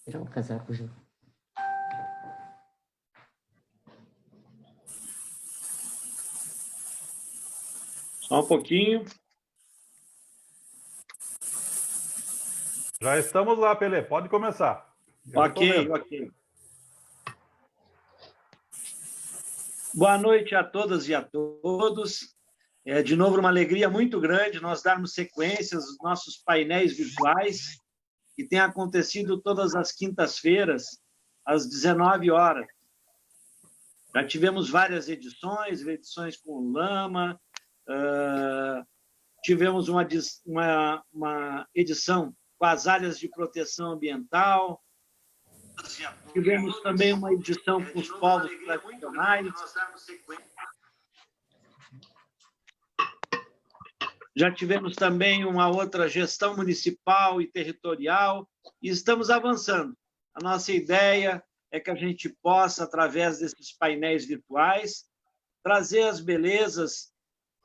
Tirar o casaco, Ju. Só um pouquinho. Já estamos lá, Pelé. Pode começar. Ok. Boa noite a todas e a todos. É, de novo, uma alegria muito grande nós darmos sequência aos nossos painéis virtuais, que tem acontecido todas as quintas-feiras, às 19 horas. Já tivemos várias edições com o Lama, tivemos uma edição com as áreas de proteção ambiental, tivemos também uma edição com os povos tradicionais, já tivemos também uma outra gestão municipal e territorial, e estamos avançando. A nossa ideia é que a gente possa, através desses painéis virtuais, trazer as belezas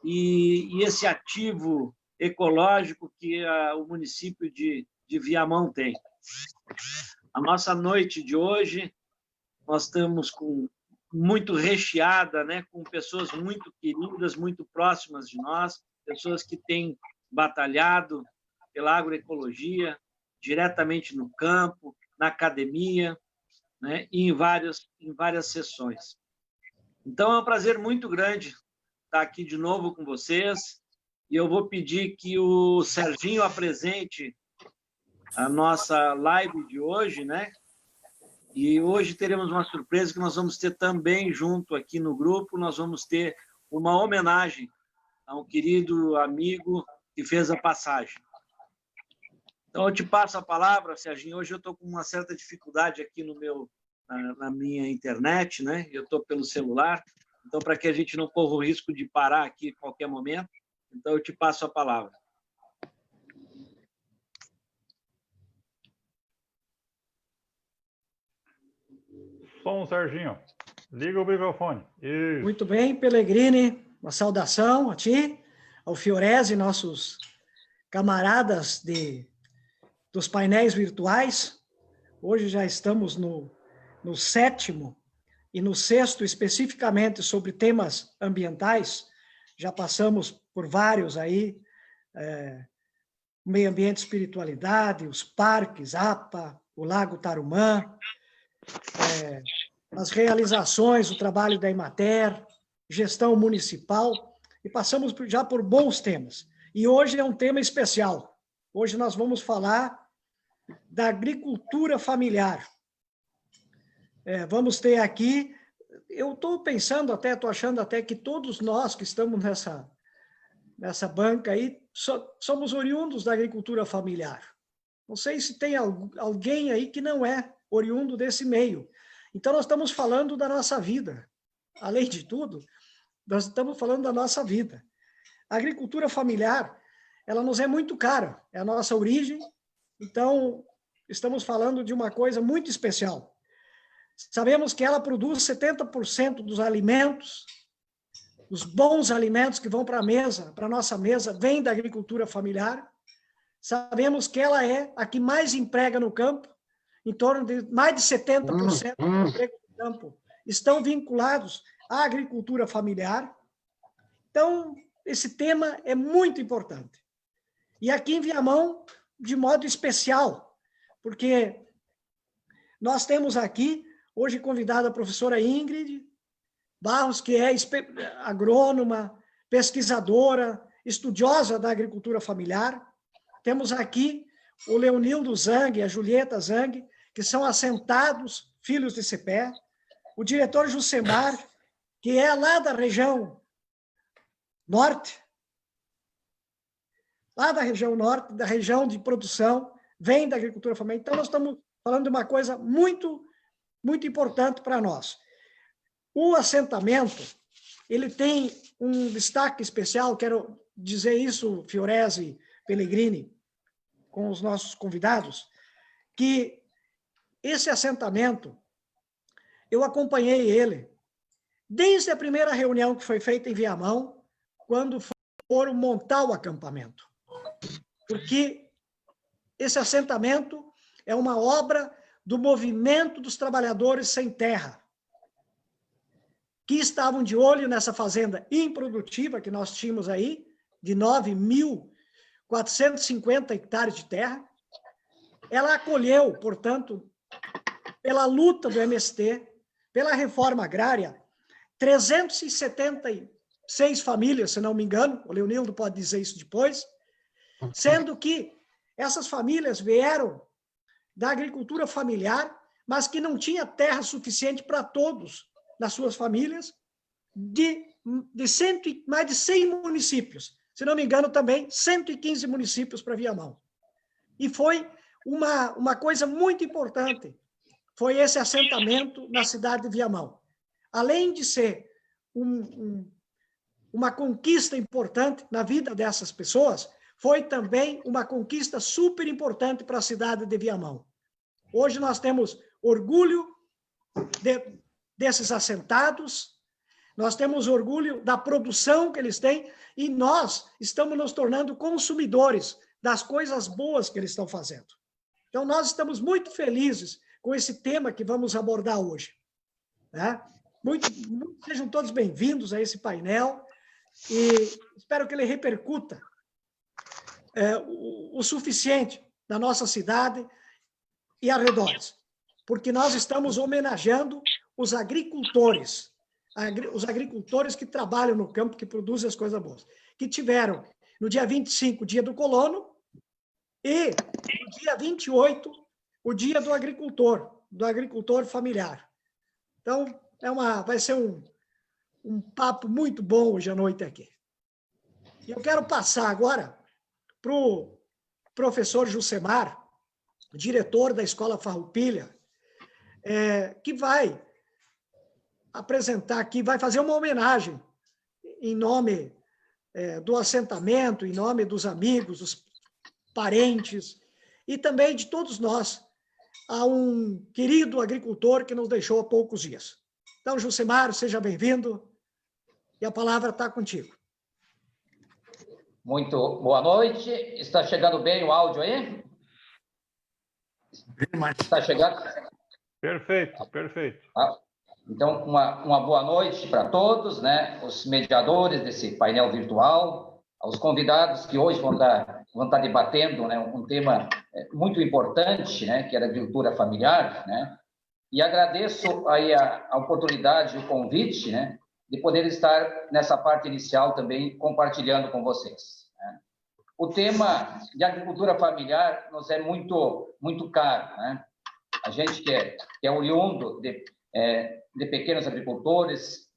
e esse ativo ecológico que o município de Viamão tem. A nossa noite de hoje, nós estamos muito recheada, né, com pessoas muito queridas, muito próximas de nós, pessoas que têm batalhado pela agroecologia, diretamente no campo, na academia, né, e em várias sessões. Então, é um prazer muito grande estar aqui de novo com vocês, e eu vou pedir que o Serginho apresente a nossa live de hoje, né? E hoje teremos uma surpresa que nós vamos ter também junto aqui no grupo, nós vamos ter uma homenagem a um querido amigo que fez a passagem. Então, eu te passo a palavra, Serginho. Hoje eu estou com uma certa dificuldade aqui na minha internet, né? Eu estou pelo celular, então, para que a gente não corra o risco de parar aqui a qualquer momento, então eu te passo a palavra. Som, Serginho. Liga o microfone. Isso. Muito bem, Pellegrini, uma saudação a ti, ao Fiorese, nossos camaradas dos painéis virtuais. Hoje já estamos no 7º e no 6º, especificamente sobre temas ambientais. Já passamos por vários aí, meio ambiente e espiritualidade, os parques, APA, o Lago Tarumã, as realizações, o trabalho da Emater, gestão municipal, e passamos já por bons temas. E hoje é um tema especial. Hoje nós vamos falar da agricultura familiar. Vamos ter aqui, eu estou pensando até, estou achando até que todos nós que estamos nessa banca aí, somos oriundos da agricultura familiar. Não sei se tem alguém aí que não é oriundo desse meio. Então, nós estamos falando da nossa vida. Além de tudo, nós estamos falando da nossa vida. A agricultura familiar, ela nos é muito cara, é a nossa origem, então, estamos falando de uma coisa muito especial. Sabemos que ela produz 70% dos alimentos, os bons alimentos que vão para a mesa, para a nossa mesa, vêm da agricultura familiar. Sabemos que ela é a que mais emprega no campo, em torno de mais de 70% do emprego do campo estão vinculados à agricultura familiar. Então, esse tema é muito importante. E aqui em Viamão, de modo especial, porque nós temos aqui, hoje convidada a professora Ingrid Barros, que é agrônoma, pesquisadora, estudiosa da agricultura familiar. Temos aqui o Leonildo Zang e a Julieta Zang, que são assentados, filhos de Cepé, o diretor Jusemar, que é lá da região norte, lá da região norte, da região de produção, vem da agricultura familiar. Então, nós estamos falando de uma coisa muito, muito importante para nós. O assentamento, ele tem um destaque especial, quero dizer isso, Fiorese, Pellegrini, com os nossos convidados, que esse assentamento, eu acompanhei ele desde a primeira reunião que foi feita em Viamão, quando foi foram montar o acampamento, porque esse assentamento é uma obra do movimento dos trabalhadores sem terra, que estavam de olho nessa fazenda improdutiva que nós tínhamos aí, de 9.450 hectares de terra. Ela acolheu, portanto, pela luta do MST, pela reforma agrária, 376 famílias, se não me engano, o Leonildo pode dizer isso depois, sendo que essas famílias vieram da agricultura familiar, mas que não tinha terra suficiente para todos nas suas famílias, mais de 100 municípios. Se não me engano, também 115 municípios para Viamão. E foi uma coisa muito importante, foi esse assentamento na cidade de Viamão. Além de ser uma conquista importante na vida dessas pessoas, foi também uma conquista super importante para a cidade de Viamão. Hoje nós temos orgulho desses assentados, nós temos orgulho da produção que eles têm e nós estamos nos tornando consumidores das coisas boas que eles estão fazendo. Então, nós estamos muito felizes com esse tema que vamos abordar hoje. Né? Sejam todos bem-vindos a esse painel e espero que ele repercuta o suficiente na nossa cidade e arredores, porque nós estamos homenageando os agricultores que trabalham no campo, que produzem as coisas boas, que tiveram no dia 25 o dia do colono e no dia 28 o dia do agricultor familiar. Então, vai ser um papo muito bom hoje à noite aqui. E eu quero passar agora para o professor Jusemar, diretor da Escola Farroupilha, que vai apresentar aqui, vai fazer uma homenagem em nome do assentamento, em nome dos amigos, dos parentes e também de todos nós, a um querido agricultor que nos deixou há poucos dias. Então, Jusemar, seja bem-vindo e a palavra está contigo. Muito boa noite. Está chegando bem o áudio aí? Está chegando? Perfeito, perfeito. Então, uma boa noite para todos, né? Os mediadores desse painel virtual, aos convidados que hoje vão estar debatendo, né, um tema muito importante, né, que é a agricultura familiar, né? E agradeço aí a oportunidade e o convite, né, de poder estar nessa parte inicial também compartilhando com vocês, né? O tema de agricultura familiar nos é muito, muito caro, né? A gente que é oriundo de pequenos agricultores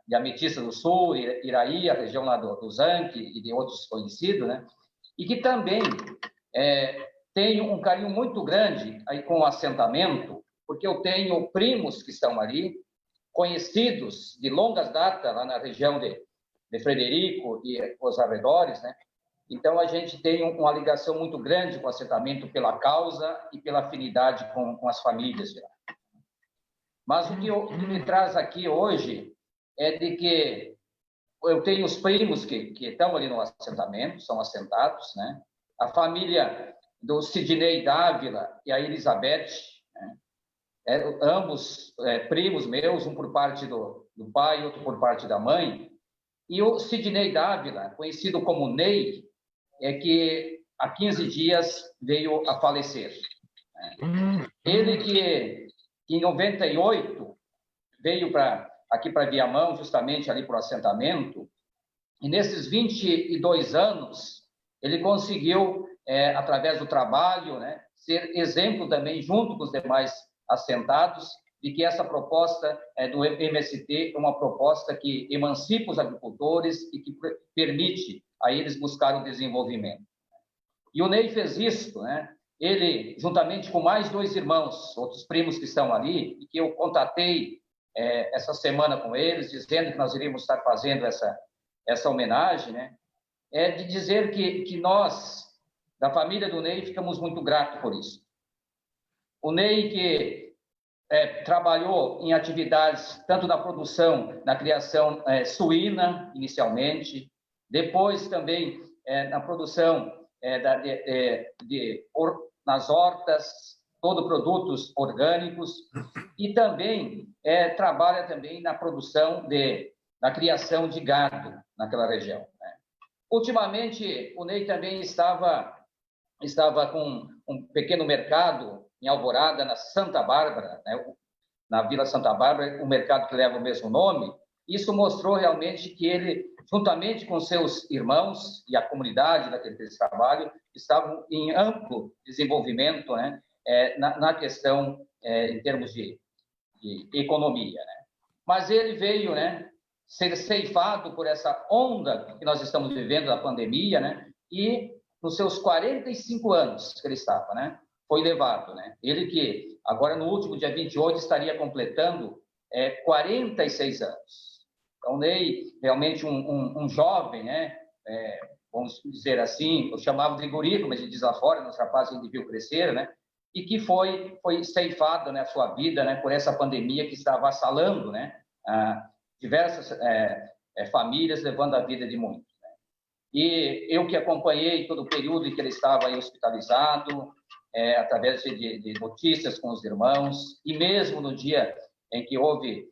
de Ametista do Sul, Iraí, a região lá do Zanque e de outros conhecidos, né? E que também tem um carinho muito grande aí com o assentamento, porque eu tenho primos que estão ali, conhecidos de longas datas lá na região de Frederico e os arredores, né? Então, a gente tem uma ligação muito grande com o assentamento pela causa e pela afinidade com as famílias de lá. Mas o que me traz aqui hoje é de que eu tenho os primos que estão ali no assentamento, são assentados, né? A família do Sidney Dávila e a Elizabeth, né? Ambos primos meus, um por parte do pai, outro por parte da mãe. E o Sidney Dávila, conhecido como Ney, que há 15 dias veio a falecer. Ele que em 98 veio aqui para Viamão, justamente ali para o assentamento, e nesses 22 anos ele conseguiu, através do trabalho, né, ser exemplo também, junto com os demais assentados, de que essa proposta do MST é uma proposta que emancipa os agricultores e que permite a eles buscar o desenvolvimento. E o Ney fez isso, né? Ele, juntamente com mais 2 irmãos, outros primos que estão ali, e que eu contatei essa semana com eles, dizendo que nós iríamos estar fazendo essa homenagem, né? De dizer que nós, da família do Ney, ficamos muito gratos por isso. O Ney que trabalhou em atividades tanto na produção, na criação suína, inicialmente, depois também na produção nas hortas, todo produtos orgânicos, e também trabalha também na produção na criação de gado naquela região, né? Ultimamente, o Ney também estava com um pequeno mercado em Alvorada, na Santa Bárbara, né? Na Vila Santa Bárbara, o mercado que leva o mesmo nome. Isso mostrou realmente que ele, juntamente com seus irmãos e a comunidade daquele trabalho, estavam em amplo desenvolvimento, né? Na questão, em termos de economia, né? Mas ele veio, né, ser ceifado por essa onda que nós estamos vivendo da pandemia, né? E nos seus 45 anos que ele estava, né, foi levado, né? Ele que agora no último dia 28 estaria completando 46 anos. Então, Ney, realmente um jovem, né? Vamos dizer assim, eu chamava de guri, como a gente diz lá fora, nos rapazes a gente viu crescer, né? E que foi ceifado, né, a sua vida, né, por essa pandemia que está avassalando, né, diversas famílias, levando a vida de muitos, né? E eu que acompanhei todo o período em que ele estava aí hospitalizado, através de notícias com os irmãos, e mesmo no dia em que houve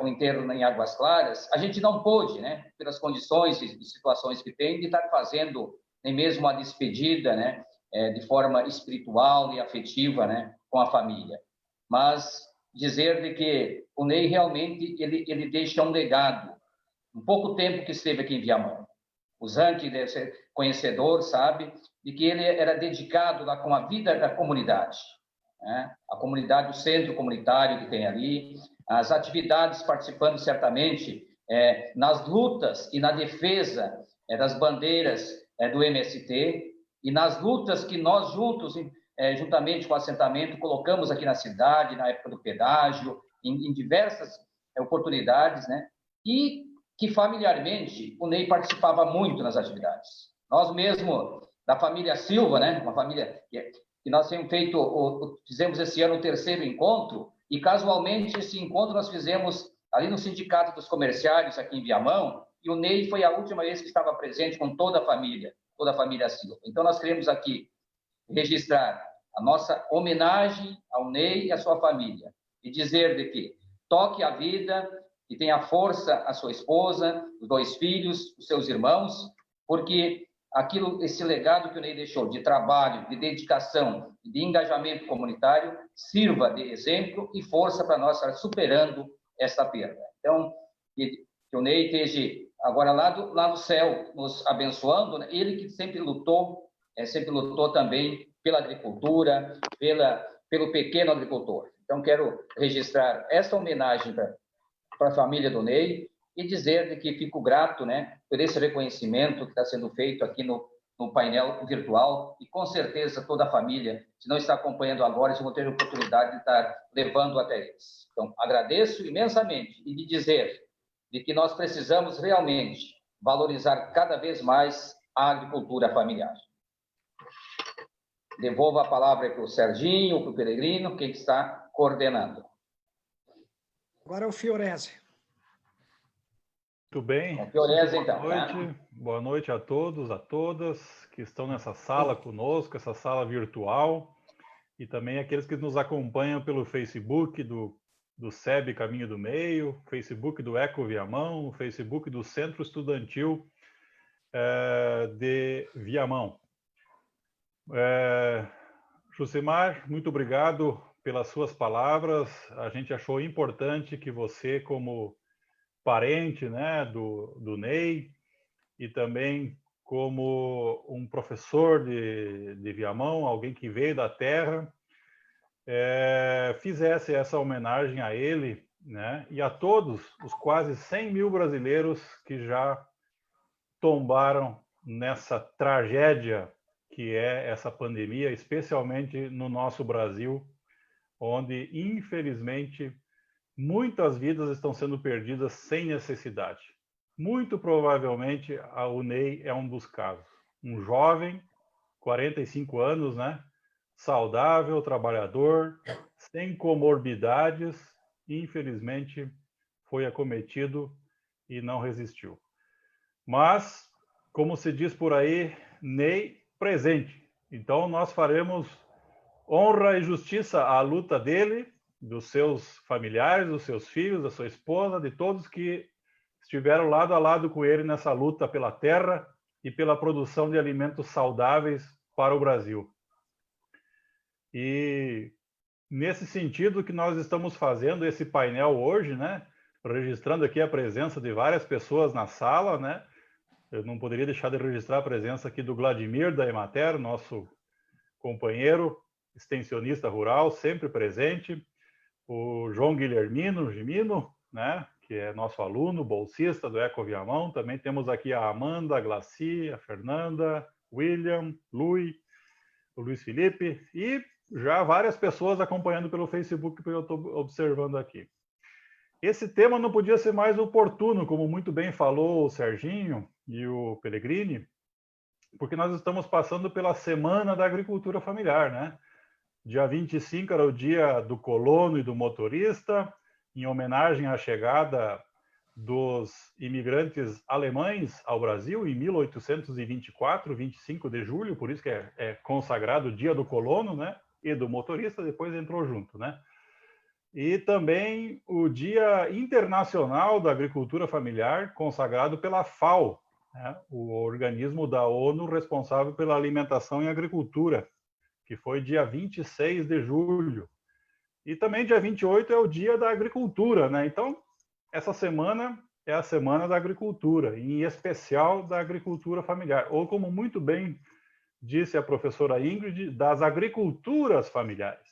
o enterro em Águas Claras, a gente não pôde, né, pelas condições e situações que tem, de estar fazendo nem mesmo uma despedida, né, de forma espiritual e afetiva, né, com a família. Mas dizer de que o Ney realmente ele deixa um legado. Um pouco tempo que esteve aqui em Viamão, o Zanchi deve ser conhecedor, sabe, de que ele era dedicado lá com a vida da comunidade, né? A comunidade, o centro comunitário que tem ali, as atividades participando certamente nas lutas e na defesa das bandeiras do MST, e nas lutas que nós juntos, juntamente com o assentamento, colocamos aqui na cidade, na época do pedágio, em diversas oportunidades, né? E que familiarmente o Ney participava muito nas atividades. Nós mesmo, da família Silva, né? Uma família que nós temos fizemos esse ano o 3º encontro, e casualmente esse encontro nós fizemos ali no Sindicato dos Comerciários, aqui em Viamão, e o Ney foi a última vez que estava presente com toda a família Silva. Então, nós queremos aqui registrar a nossa homenagem ao Ney e à sua família, e dizer de que toque a vida, que tenha força a sua esposa, os 2 filhos, os seus irmãos, porque esse legado que o Ney deixou de trabalho, de dedicação, de engajamento comunitário, sirva de exemplo e força para nós estar superando esta perda. Então, que o Ney esteja agora lá no céu, nos abençoando, né? Ele que sempre lutou também pela agricultura, pelo pequeno agricultor. Então, quero registrar esta homenagem para a família do Ney e dizer de que fico grato, né, por esse reconhecimento que está sendo feito aqui no painel virtual, e com certeza toda a família, se não está acompanhando agora, se vão ter a oportunidade de estar levando até eles. Então, agradeço imensamente e de dizer de que nós precisamos realmente valorizar cada vez mais a agricultura familiar. Devolvo a palavra para o Serginho, para o Peregrino, quem está coordenando. Agora é o Fiorese. Muito bem. O Fiorese, então. Boa noite. Boa noite a todos, a todas que estão nessa sala conosco, essa sala virtual, e também aqueles que nos acompanham pelo Facebook do SEB Caminho do Meio, Facebook do Eco Viamão, Facebook do Centro Estudantil de Viamão. Josimar, muito obrigado pelas suas palavras. A gente achou importante que você, como parente, né, do Ney, e também como um professor de Viamão, alguém que veio da terra, fizesse essa homenagem a ele, né, e a todos os quase 100 mil brasileiros que já tombaram nessa tragédia que é essa pandemia, especialmente no nosso Brasil, onde, infelizmente, muitas vidas estão sendo perdidas sem necessidade. Muito provavelmente, o Ney é um dos casos. Um jovem, 45 anos, né? Saudável, trabalhador, sem comorbidades, infelizmente foi acometido e não resistiu. Mas como se diz por aí, Ney presente. Então, nós faremos honra e justiça à luta dele, dos seus familiares, dos seus filhos, da sua esposa, de todos que estiveram lado a lado com ele nessa luta pela terra e pela produção de alimentos saudáveis para o Brasil. E nesse sentido que nós estamos fazendo esse painel hoje, né? Registrando aqui a presença de várias pessoas na sala, né? Eu não poderia deixar de registrar a presença aqui do Vladimir da Emater, nosso companheiro extensionista rural, sempre presente. O João Guilhermino Gimino, né? Que é nosso aluno, bolsista do Eco Viamão. Também temos aqui a Amanda, a Glaci, a Fernanda, William, Lui, o Luiz Felipe e já várias pessoas acompanhando pelo Facebook que eu estou observando aqui. Esse tema não podia ser mais oportuno, como muito bem falou o Serginho e o Pellegrini, porque nós estamos passando pela Semana da Agricultura Familiar, né? Dia 25 era o dia do colono e do motorista, em homenagem à chegada dos imigrantes alemães ao Brasil em 1824, 25 de julho, por isso que é consagrado o dia do colono, né? E do motorista, depois entrou junto, né? E também o Dia Internacional da Agricultura Familiar, consagrado pela FAO, né? O organismo da ONU responsável pela alimentação e agricultura, que foi dia 26 de julho. E também dia 28 é o Dia da Agricultura, né? Então, essa semana é a Semana da Agricultura, em especial da agricultura familiar, ou como muito bem disse a professora Ingrid, das agriculturas familiares.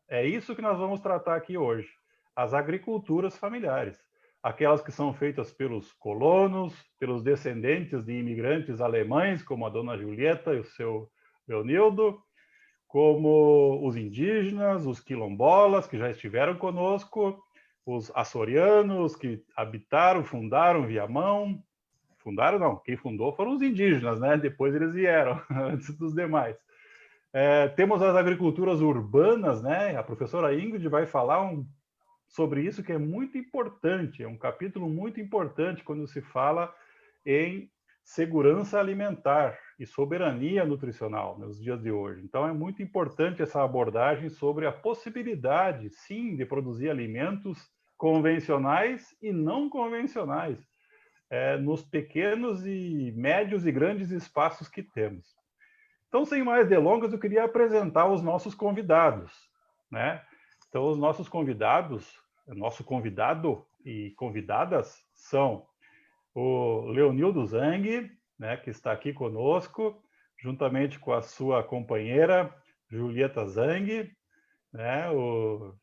É isso que nós vamos tratar aqui hoje, as agriculturas familiares, aquelas que são feitas pelos colonos, pelos descendentes de imigrantes alemães, como a dona Julieta e o seu Leonildo, como os indígenas, os quilombolas, que já estiveram conosco, os açorianos, que habitaram, fundaram Viamão. Fundaram não, quem fundou foram os indígenas, né? Depois eles vieram, antes dos demais. Temos as agriculturas urbanas, né? A professora Ingrid vai falar sobre isso, que é muito importante, é um capítulo muito importante quando se fala em segurança alimentar e soberania nutricional nos dias de hoje. Então, é muito importante essa abordagem sobre a possibilidade, sim, de produzir alimentos convencionais e não convencionais, nos pequenos e médios e grandes espaços que temos. Então, sem mais delongas, eu queria apresentar os nossos convidados, né? Então, os nossos convidados, nosso convidado e convidadas são o Leonildo Zang, né, que está aqui conosco, juntamente com a sua companheira, Julieta Zang, né?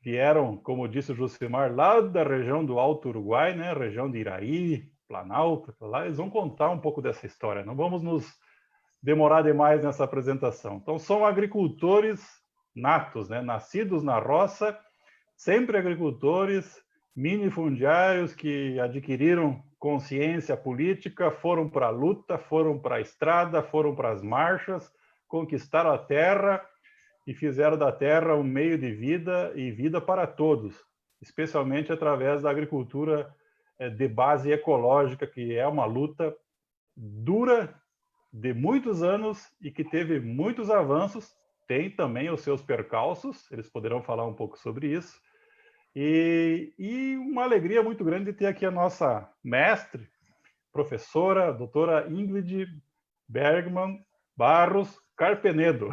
Vieram, como disse o Josimar, lá da região do Alto Uruguai, né, região de Iraí, Planalto, lá eles vão contar um pouco dessa história. Não vamos nos demorar demais nessa apresentação. Então, são agricultores natos, né? Nascidos na roça, sempre agricultores, minifundiários que adquiriram consciência política, foram para a luta, foram para a estrada, foram para as marchas, conquistaram a terra e fizeram da terra um meio de vida e vida para todos, especialmente através da agricultura de base ecológica, que é uma luta dura de muitos anos e que teve muitos avanços, tem também os seus percalços, eles poderão falar um pouco sobre isso. E uma alegria muito grande de ter aqui a nossa mestre, professora, doutora Ingrid Bergman Barros Carpenedo,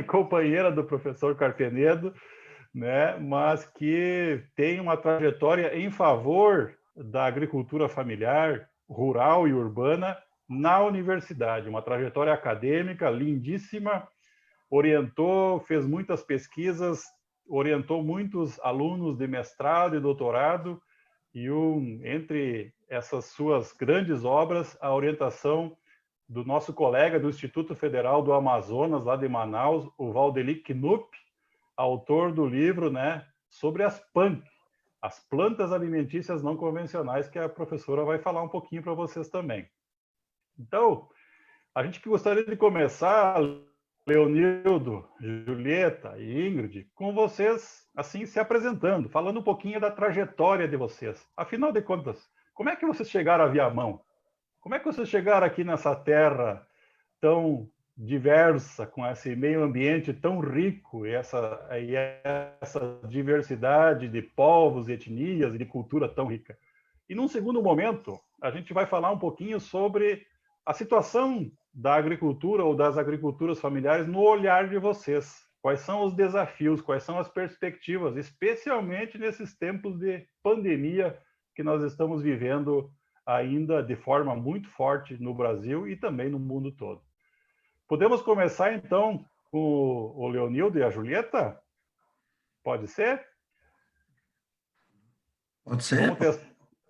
companheira do professor Carpenedo, né, mas que tem uma trajetória em favor da agricultura familiar, rural e urbana na universidade, uma trajetória acadêmica lindíssima, orientou, fez muitas pesquisas, orientou muitos alunos de mestrado e doutorado, e entre essas suas grandes obras, a orientação do nosso colega do Instituto Federal do Amazonas, lá de Manaus, o Valdeli Knupp, autor do livro, né, sobre as PANC, as plantas alimentícias não convencionais, que a professora vai falar um pouquinho para vocês também. Então, a gente gostaria de começar, Leonildo, Julieta e Ingrid, com vocês, assim, se apresentando, falando um pouquinho da trajetória de vocês. Afinal de contas, como é que vocês chegaram a Viamão? Como é que vocês chegaram aqui nessa terra tão diversa, com esse meio ambiente tão rico e essa diversidade de povos, etnias e de cultura tão rica? E num segundo momento, a gente vai falar um pouquinho sobre a situação da agricultura ou das agriculturas familiares no olhar de vocês. Quais são os desafios, quais são as perspectivas, especialmente nesses tempos de pandemia que nós estamos vivendo ainda de forma muito forte no Brasil e também no mundo todo. Podemos começar, então, com o Leonildo e a Julieta? Pode ser? Pode ser.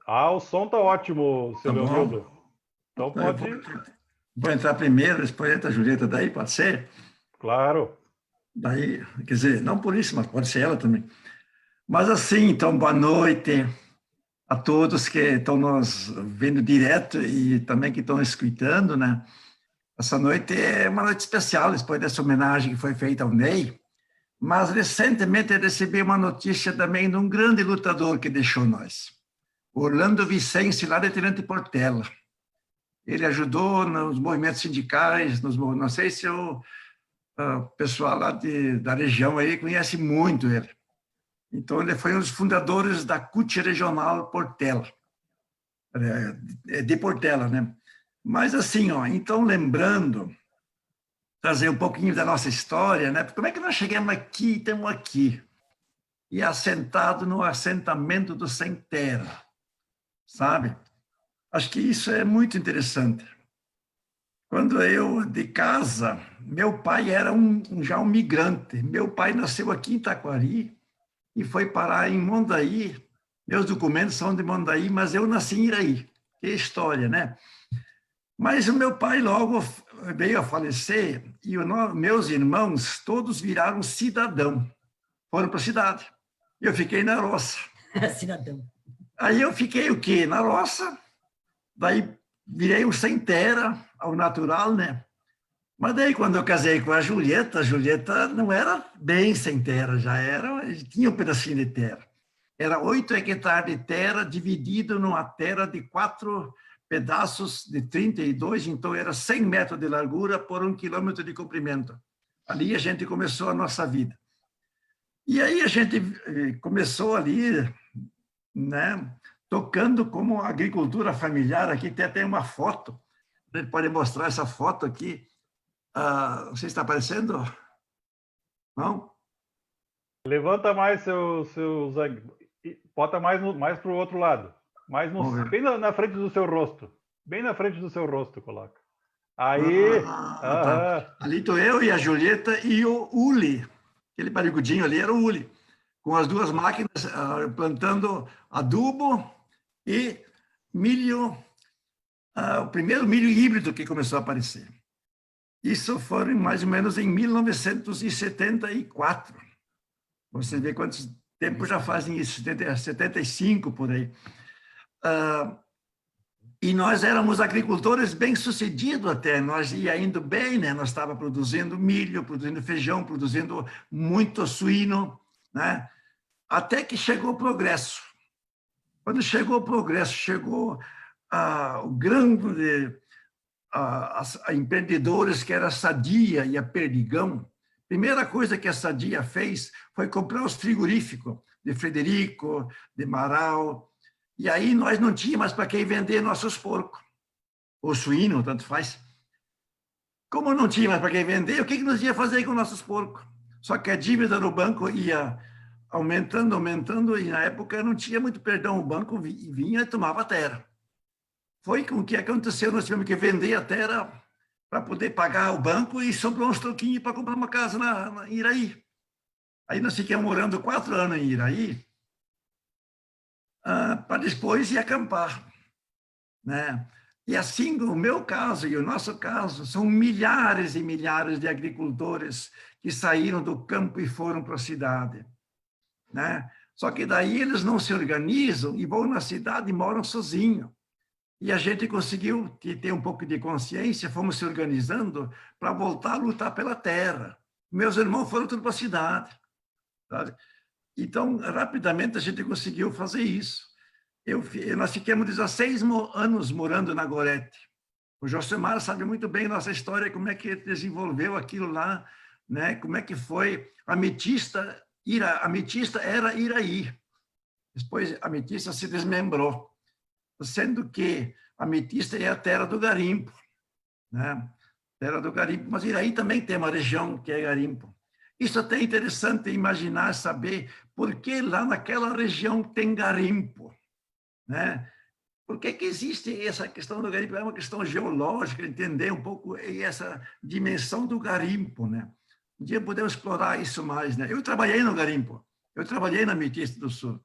O som está ótimo, seu Tá Leonildo. bom. Então pode... Vou entrar primeiro, depois entra a Julieta daí, pode ser? Claro. Daí, quer dizer, não por isso, mas pode ser ela também. Mas assim, então, boa noite a todos que estão nos vendo direto e também que estão escutando, né? Essa noite é uma noite especial, depois dessa homenagem que foi feita ao Ney, mas recentemente eu recebi uma notícia também de um grande lutador que deixou nós, Orlando Vicente, lá de Tenente Portela. Ele ajudou nos movimentos sindicais, não sei se o pessoal lá da região aí conhece muito ele. Então, ele foi um dos fundadores da CUT Regional Portela, de Portela, né? Mas assim, ó, então lembrando, trazer um pouquinho da nossa história, né? Como é que nós chegamos aqui e estamos aqui? E assentado no assentamento do Sem Terra, sabe? Acho que isso é muito interessante. Quando eu, de casa, meu pai era já um migrante. Meu pai nasceu aqui em Taquari e foi parar em Mondaí. Meus documentos são de Mondaí, mas eu nasci em Iraí. Que história, né? Mas o meu pai logo veio a falecer e meus irmãos todos viraram cidadão. Foram para a cidade. Eu fiquei na roça. Cidadão. Aí eu fiquei o quê? Na roça. Daí virei um sem terra, ao natural, né? Mas daí, quando eu casei com a Julieta não era bem sem terra, tinha um pedacinho de terra. Era 8 hectares de terra dividido numa terra de 4 pedaços de 32, então era 100 metros de largura por 1 quilômetro de comprimento. Ali a gente começou a nossa vida. E aí a gente começou ali, né, tocando como agricultura familiar. Aqui tem até uma foto, a gente pode mostrar essa foto aqui. Não sei se está aparecendo. Não? Levanta mais seus bota mais para o outro lado. Bem na frente do seu rosto. Bem na frente do seu rosto, coloca. Aí. Tá. Ali estou eu e a Julieta e o Uli. Aquele barrigudinho ali era o Uli. Com as duas máquinas plantando adubo e milho. O primeiro milho híbrido que começou a aparecer. Isso foi mais ou menos em 1974. Você vê quanto tempo já fazem isso, 75 por aí. E nós éramos agricultores bem-sucedidos até, nós ia indo bem, né? Nós estávamos produzindo milho, produzindo feijão, produzindo muito suíno, né? Até que chegou o progresso. Quando chegou o progresso, chegou o grande empreendedores que era a Sadia e a Perdigão. Primeira coisa que a Sadia fez foi comprar os frigoríficos de Frederico, de Marau, e aí nós não tínhamos mais para quem vender nossos porcos, ou suíno, tanto faz. Como não tinha mais para quem vender, o que nós ia fazer com nossos porcos? Só que a dívida no banco ia aumentando, e na época não tinha muito perdão, o banco vinha e tomava a terra. Foi com o que aconteceu, nós tivemos que vender a terra para poder pagar o banco e sobrou uns troquinhos para comprar uma casa em Iraí. Aí nós ficamos morando 4 anos em Iraí, para depois ir acampar, né? E assim, o meu caso e o nosso caso, são milhares e milhares de agricultores que saíram do campo e foram para a cidade, né? Só que daí eles não se organizam e vão na cidade e moram sozinhos. E a gente conseguiu ter um pouco de consciência, fomos se organizando para voltar a lutar pela terra. Meus irmãos foram tudo para a cidade, sabe? Então, rapidamente, a gente conseguiu fazer isso. Nós ficamos 16 anos morando na Gorete. O Josemar sabe muito bem nossa história, como é que desenvolveu aquilo lá, né? Como é que foi. A Ametista era Iraí. Depois a Ametista se desmembrou, sendo que a Ametista é a terra do garimpo, né? Terra do garimpo, mas Iraí também tem uma região que é garimpo. Isso até é interessante imaginar, saber por que lá naquela região tem garimpo, né? Por que existe essa questão do garimpo? É uma questão geológica, entender um pouco essa dimensão do garimpo, né? Um dia podemos explorar isso mais, né? Eu trabalhei no garimpo, eu trabalhei na Ametista do Sul.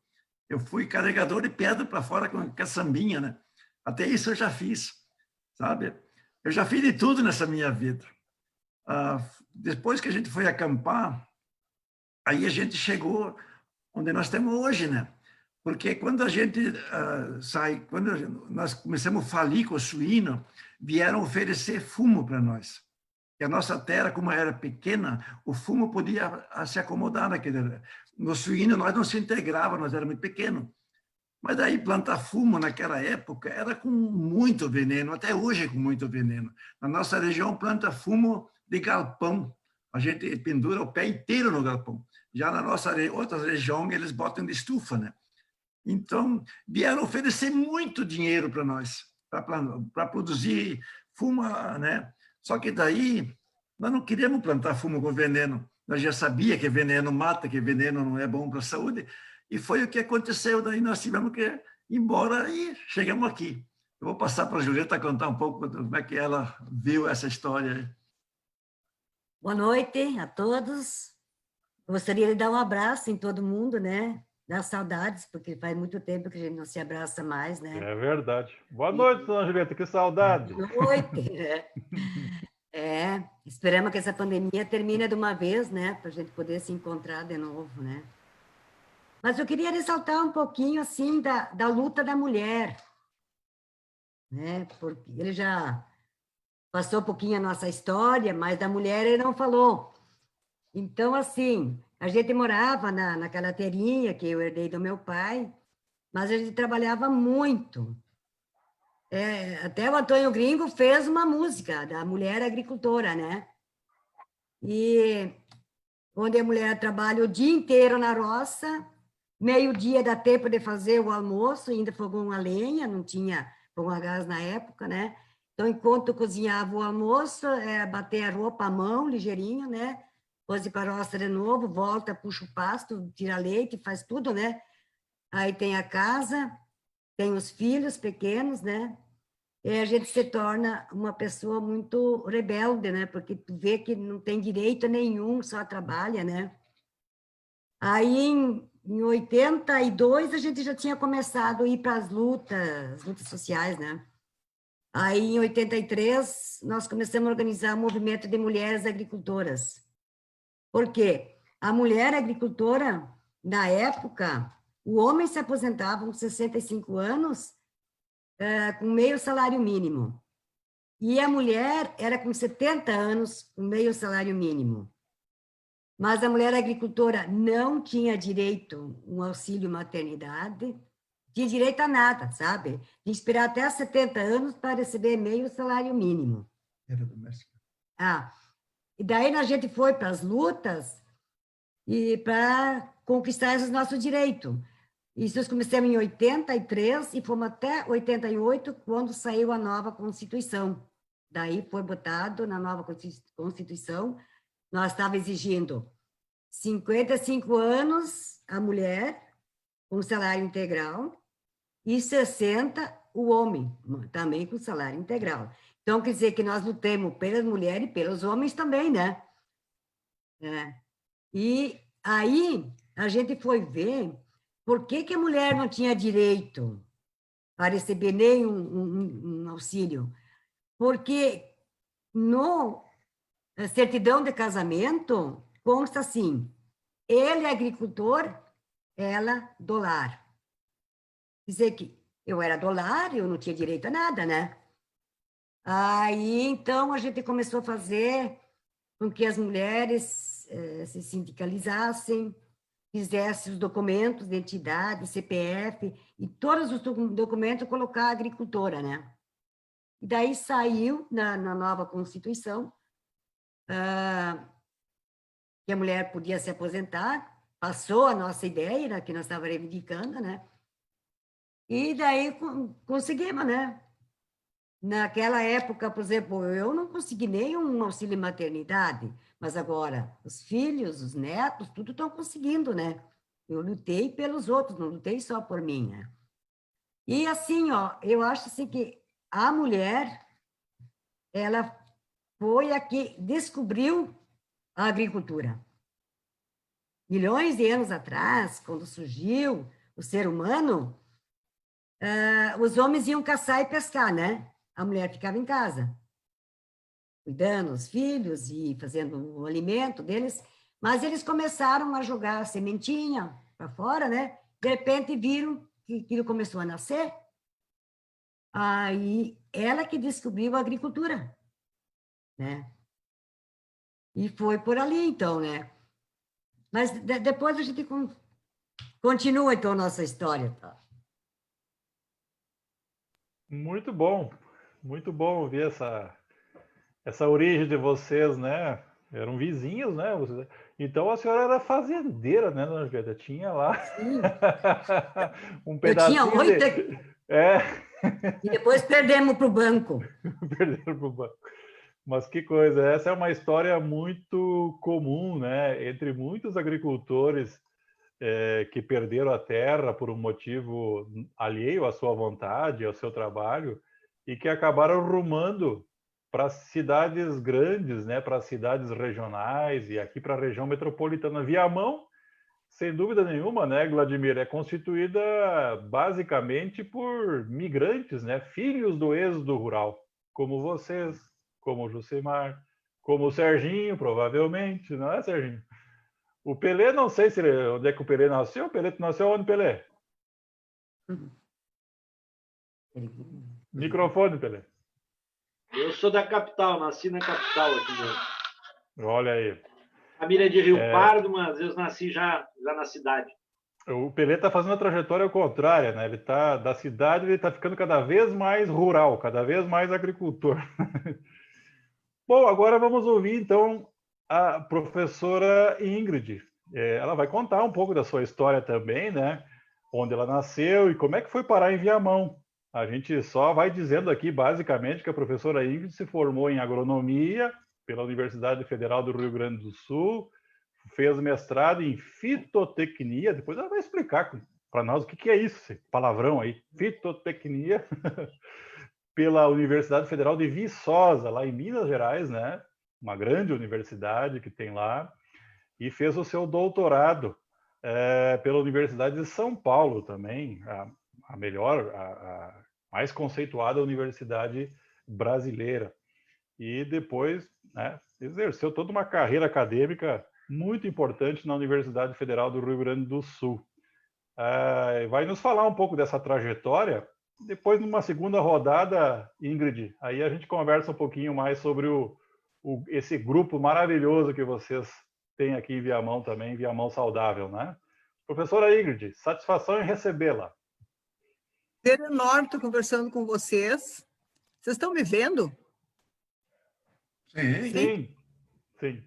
Eu fui carregador de pedra para fora com caçambinha, né? Até isso eu já fiz, sabe? Eu já fiz de tudo nessa minha vida. Depois que a gente foi acampar, aí a gente chegou onde nós estamos hoje, né? Porque quando a gente quando nós começamos a falir com o suíno, vieram oferecer fumo para nós. E a nossa terra, como era pequena, o fumo podia se acomodar naquele. No suíno, nós não se integrava, nós éramos muito pequenos. Mas daí plantar fumo naquela época era com muito veneno, até hoje é com muito veneno. Na nossa região, planta fumo de galpão. A gente pendura o pé inteiro no galpão. Já na nossa outra região, eles botam de estufa, né? Então, vieram oferecer muito dinheiro para nós, para produzir fumo, né? Só que daí, nós não queríamos plantar fumo com veneno. Nós já sabia que veneno mata, que veneno não é bom para a saúde. E foi o que aconteceu. Daí nós tivemos que ir embora e chegamos aqui. Eu vou passar para a Julieta contar um pouco como é que ela viu essa história. Boa noite a todos. Gostaria de dar um abraço em todo mundo, né? Dar saudades, porque faz muito tempo que a gente não se abraça mais, né? É verdade. Boa noite, dona Julieta, que saudade. Boa noite. Esperamos que essa pandemia termine de uma vez, né? Para a gente poder se encontrar de novo, né? Mas eu queria ressaltar um pouquinho, assim, da luta da mulher, né? Porque ele já passou um pouquinho a nossa história, mas da mulher ele não falou. Então, assim, a gente morava naquela terrinha que eu herdei do meu pai, mas a gente trabalhava muito. Até o Antônio Gringo fez uma música da mulher agricultora, né? E onde a mulher trabalha o dia inteiro na roça, meio-dia dá tempo de fazer o almoço, ainda fogão a lenha, não tinha fogão a gás na época, né? Então, enquanto cozinhava o almoço, bater a roupa à mão, ligeirinho, né? Depois ir para a roça de novo, volta, puxa o pasto, tira leite, faz tudo, né? Aí tem a casa, tem os filhos pequenos, né? E a gente se torna uma pessoa muito rebelde, né? Porque tu vê que não tem direito nenhum, só trabalha, né? Aí, em 82, a gente já tinha começado a ir para as lutas sociais, né? Aí, em 83, nós começamos a organizar o movimento de mulheres agricultoras. Por quê? A mulher agricultora, na época, o homem se aposentava com 65 anos, com meio salário mínimo. E a mulher era com 70 anos, com meio salário mínimo. Mas a mulher agricultora não tinha direito a um auxílio maternidade, tinha direito a nada, sabe? Tinha que esperar até 70 anos para receber meio salário mínimo. Era doméstica. E daí a gente foi para as lutas e para conquistar esse nosso direito. Isso nós começamos em 83 e fomos até 88, quando saiu a nova Constituição. Daí foi botado na nova Constituição, nós estávamos exigindo 55 anos a mulher, com salário integral, e 60 o homem, também com salário integral. Então, quer dizer que nós lutamos pelas mulheres e pelos homens também, né? E aí a gente foi ver por que a mulher não tinha direito a receber nenhum auxílio. Porque no certidão de casamento consta assim, ele é agricultor, ela do lar. Quer dizer que eu era do lar, eu não tinha direito a nada, né? Aí, então, a gente começou a fazer com que as mulheres se sindicalizassem, fizesse os documentos de identidade, CPF, e todos os documentos colocar a agricultora, né? E daí saiu, na nova Constituição, que a mulher podia se aposentar, passou a nossa ideia, né, que nós estávamos reivindicando, né? E daí conseguimos, né? Naquela época, por exemplo, eu não consegui nenhum auxílio maternidade, mas agora os filhos, os netos, tudo estão conseguindo, né? Eu lutei pelos outros, não lutei só por mim, né? E assim, ó, eu acho assim que a mulher, ela foi a que descobriu a agricultura. Milhões de anos atrás, quando surgiu o ser humano, os homens iam caçar e pescar, né? A mulher ficava em casa, cuidando dos filhos e fazendo o alimento deles, mas eles começaram a jogar sementinha para fora, né? De repente viram que aquilo começou a nascer, aí ela que descobriu a agricultura, né? E foi por ali, então, né? Mas depois a gente continua, então, a nossa história, tá? Muito bom ouvir essa origem de vocês, né? Eram vizinhos, né? Então a senhora era fazendeira, né, dona Julieta? Tinha lá Sim. um Eu tinha pedacinho 8 e depois perdemos para o banco. Perderam pro banco. Mas que coisa, essa é uma história muito comum, né? Entre muitos agricultores que perderam a terra por um motivo alheio à sua vontade, ao seu trabalho, e que acabaram rumando para cidades grandes, né? Para cidades regionais e aqui para a região metropolitana. Viamão, sem dúvida nenhuma, né, Vladimir, é constituída basicamente por migrantes, né? Filhos do êxodo rural, como vocês, como o Jucimar, como o Serginho, provavelmente, não é, Serginho? O Pelé, não sei onde é que o Pelé nasceu. O Pelé nasceu onde, Pelé? Microfone, Pelé. Eu sou da capital, nasci na capital aqui mesmo. Olha aí. Família de Rio Pardo, mas eu nasci já na cidade. O Pelé está fazendo a trajetória contrária, né? Ele está da cidade, ele está ficando cada vez mais rural, cada vez mais agricultor. Bom, agora vamos ouvir então a professora Ingrid. Ela vai contar um pouco da sua história também, né? Onde ela nasceu e como é que foi parar em Viamão. A gente só vai dizendo aqui, basicamente, que a professora Ingrid se formou em agronomia pela Universidade Federal do Rio Grande do Sul, fez mestrado em fitotecnia, depois ela vai explicar para nós o que é isso, esse palavrão aí, fitotecnia, pela Universidade Federal de Viçosa, lá em Minas Gerais, né? Uma grande universidade que tem lá, e fez o seu doutorado pela Universidade de São Paulo também, a melhor, a mais conceituada universidade brasileira. E depois, né, exerceu toda uma carreira acadêmica muito importante na Universidade Federal do Rio Grande do Sul. Vai nos falar um pouco dessa trajetória. Depois, numa segunda rodada, Ingrid, aí a gente conversa um pouquinho mais sobre esse grupo maravilhoso que vocês têm aqui em Viamão também, Viamão Saudável, né? Professora Ingrid, satisfação em recebê-la. Prazer enorme estar conversando com vocês. Vocês estão me vendo? Sim. Sim.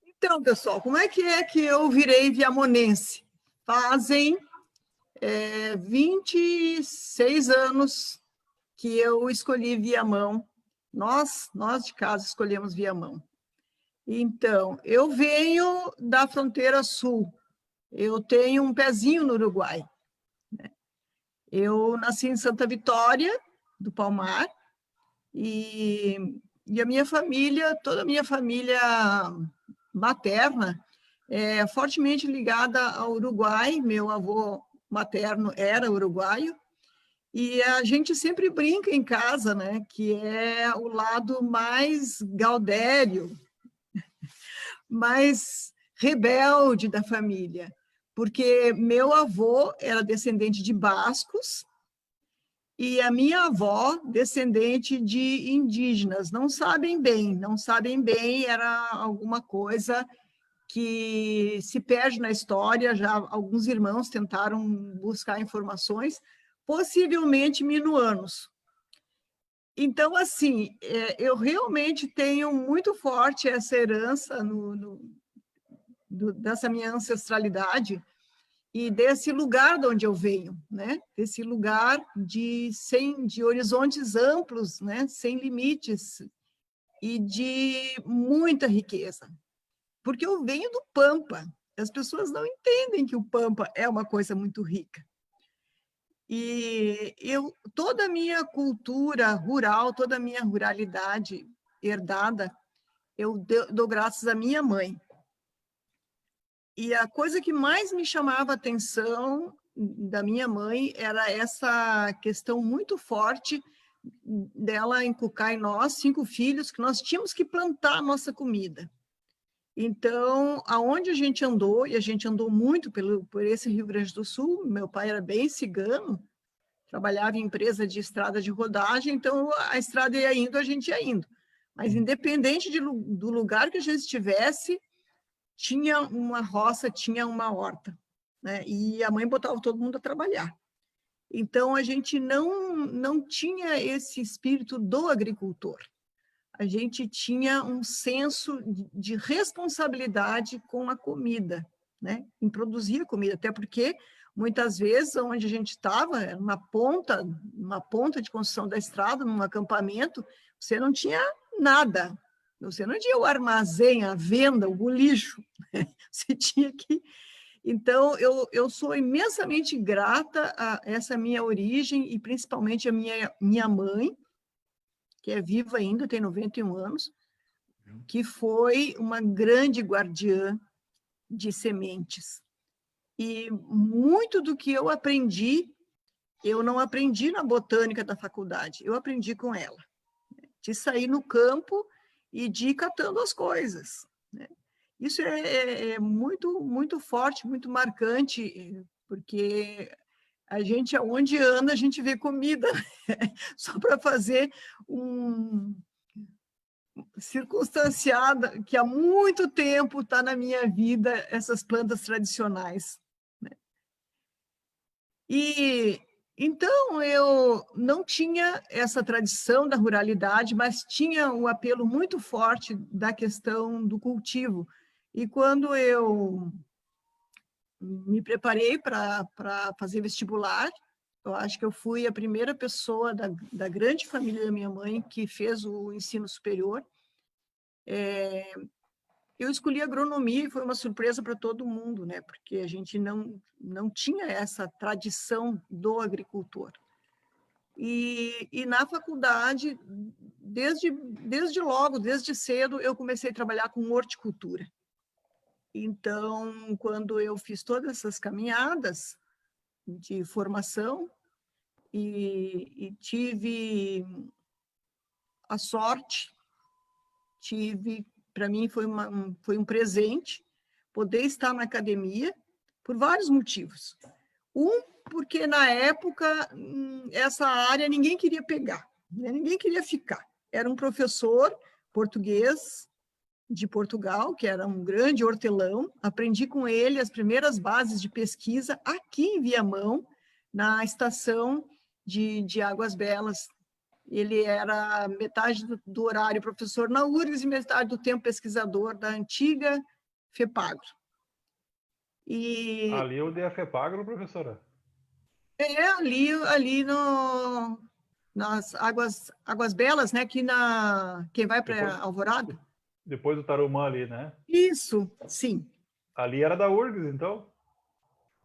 Então, pessoal, como é que eu virei viamonense? Fazem 26 anos que eu escolhi Viamão. Nós de casa escolhemos Viamão. Então, eu venho da fronteira sul. Eu tenho um pezinho no Uruguai. Eu nasci em Santa Vitória, do Palmar, e a minha família, toda a minha família materna, é fortemente ligada ao Uruguai. Meu avô materno era uruguaio, e a gente sempre brinca em casa, né, que é o lado mais gaudério, mais rebelde da família, porque meu avô era descendente de bascos e a minha avó descendente de indígenas. Não sabem bem, era alguma coisa que se perde na história, já alguns irmãos tentaram buscar informações, possivelmente minuanos. Então, assim, eu realmente tenho muito forte essa herança dessa minha ancestralidade e desse lugar de onde eu venho, né? Desse lugar de horizontes amplos, né? Sem limites e de muita riqueza. Porque eu venho do Pampa. As pessoas não entendem que o Pampa é uma coisa muito rica. E toda a minha cultura rural, toda a minha ruralidade herdada, eu dou graças à minha mãe. E a coisa que mais me chamava a atenção da minha mãe era essa questão muito forte dela inculcar em nós, 5 filhos, que nós tínhamos que plantar a nossa comida. Então, aonde a gente andou, e a gente andou muito por esse Rio Grande do Sul, meu pai era bem cigano, trabalhava em empresa de estrada de rodagem, então a estrada ia indo, a gente ia indo. Mas independente do lugar que a gente estivesse, tinha uma roça, tinha uma horta, né? E a mãe botava todo mundo a trabalhar. Então, a gente não tinha esse espírito do agricultor. A gente tinha um senso de responsabilidade com a comida, né? Em produzir a comida, até porque, muitas vezes, onde a gente estava, era uma ponta de construção da estrada, num acampamento, você não tinha nada. Você não tinha o armazém, a venda, o lixo. Você tinha que... Então, eu sou imensamente grata a essa minha origem e principalmente a minha mãe, que é viva ainda, tem 91 anos, que foi uma grande guardiã de sementes. E muito do que eu aprendi, eu não aprendi na botânica da faculdade, eu aprendi com ela. De sair no campo e de ir catando as coisas, né? Isso é muito, muito forte, muito marcante, porque a gente, aonde anda, a gente vê comida, só para fazer circunstanciada, que há muito tempo está na minha vida, essas plantas tradicionais, né? E então, eu não tinha essa tradição da ruralidade, mas tinha um apelo muito forte da questão do cultivo. E quando eu me preparei para fazer vestibular, eu acho que eu fui a primeira pessoa da grande família da minha mãe que fez o ensino superior. Eu escolhi agronomia e foi uma surpresa para todo mundo, né? Porque a gente não tinha essa tradição do agricultor. E na faculdade, desde logo, desde cedo, eu comecei a trabalhar com horticultura. Então, quando eu fiz todas essas caminhadas de formação e tive a sorte, para mim foi um presente poder estar na academia por vários motivos. Porque na época, essa área ninguém queria pegar, né? Ninguém queria ficar. Era um professor português de Portugal, que era um grande hortelão, aprendi com ele as primeiras bases de pesquisa aqui em Viamão, na estação de Águas Belas. Ele era metade do horário professor na URGS e metade do tempo pesquisador da antiga FEPAGRO. Ali eu dei a FEPAGRO, professora? Ali nas Águas Belas, né? Aqui quem vai para Alvorada. Depois do Tarumã ali, né? Isso, sim. Ali era da URGS, então?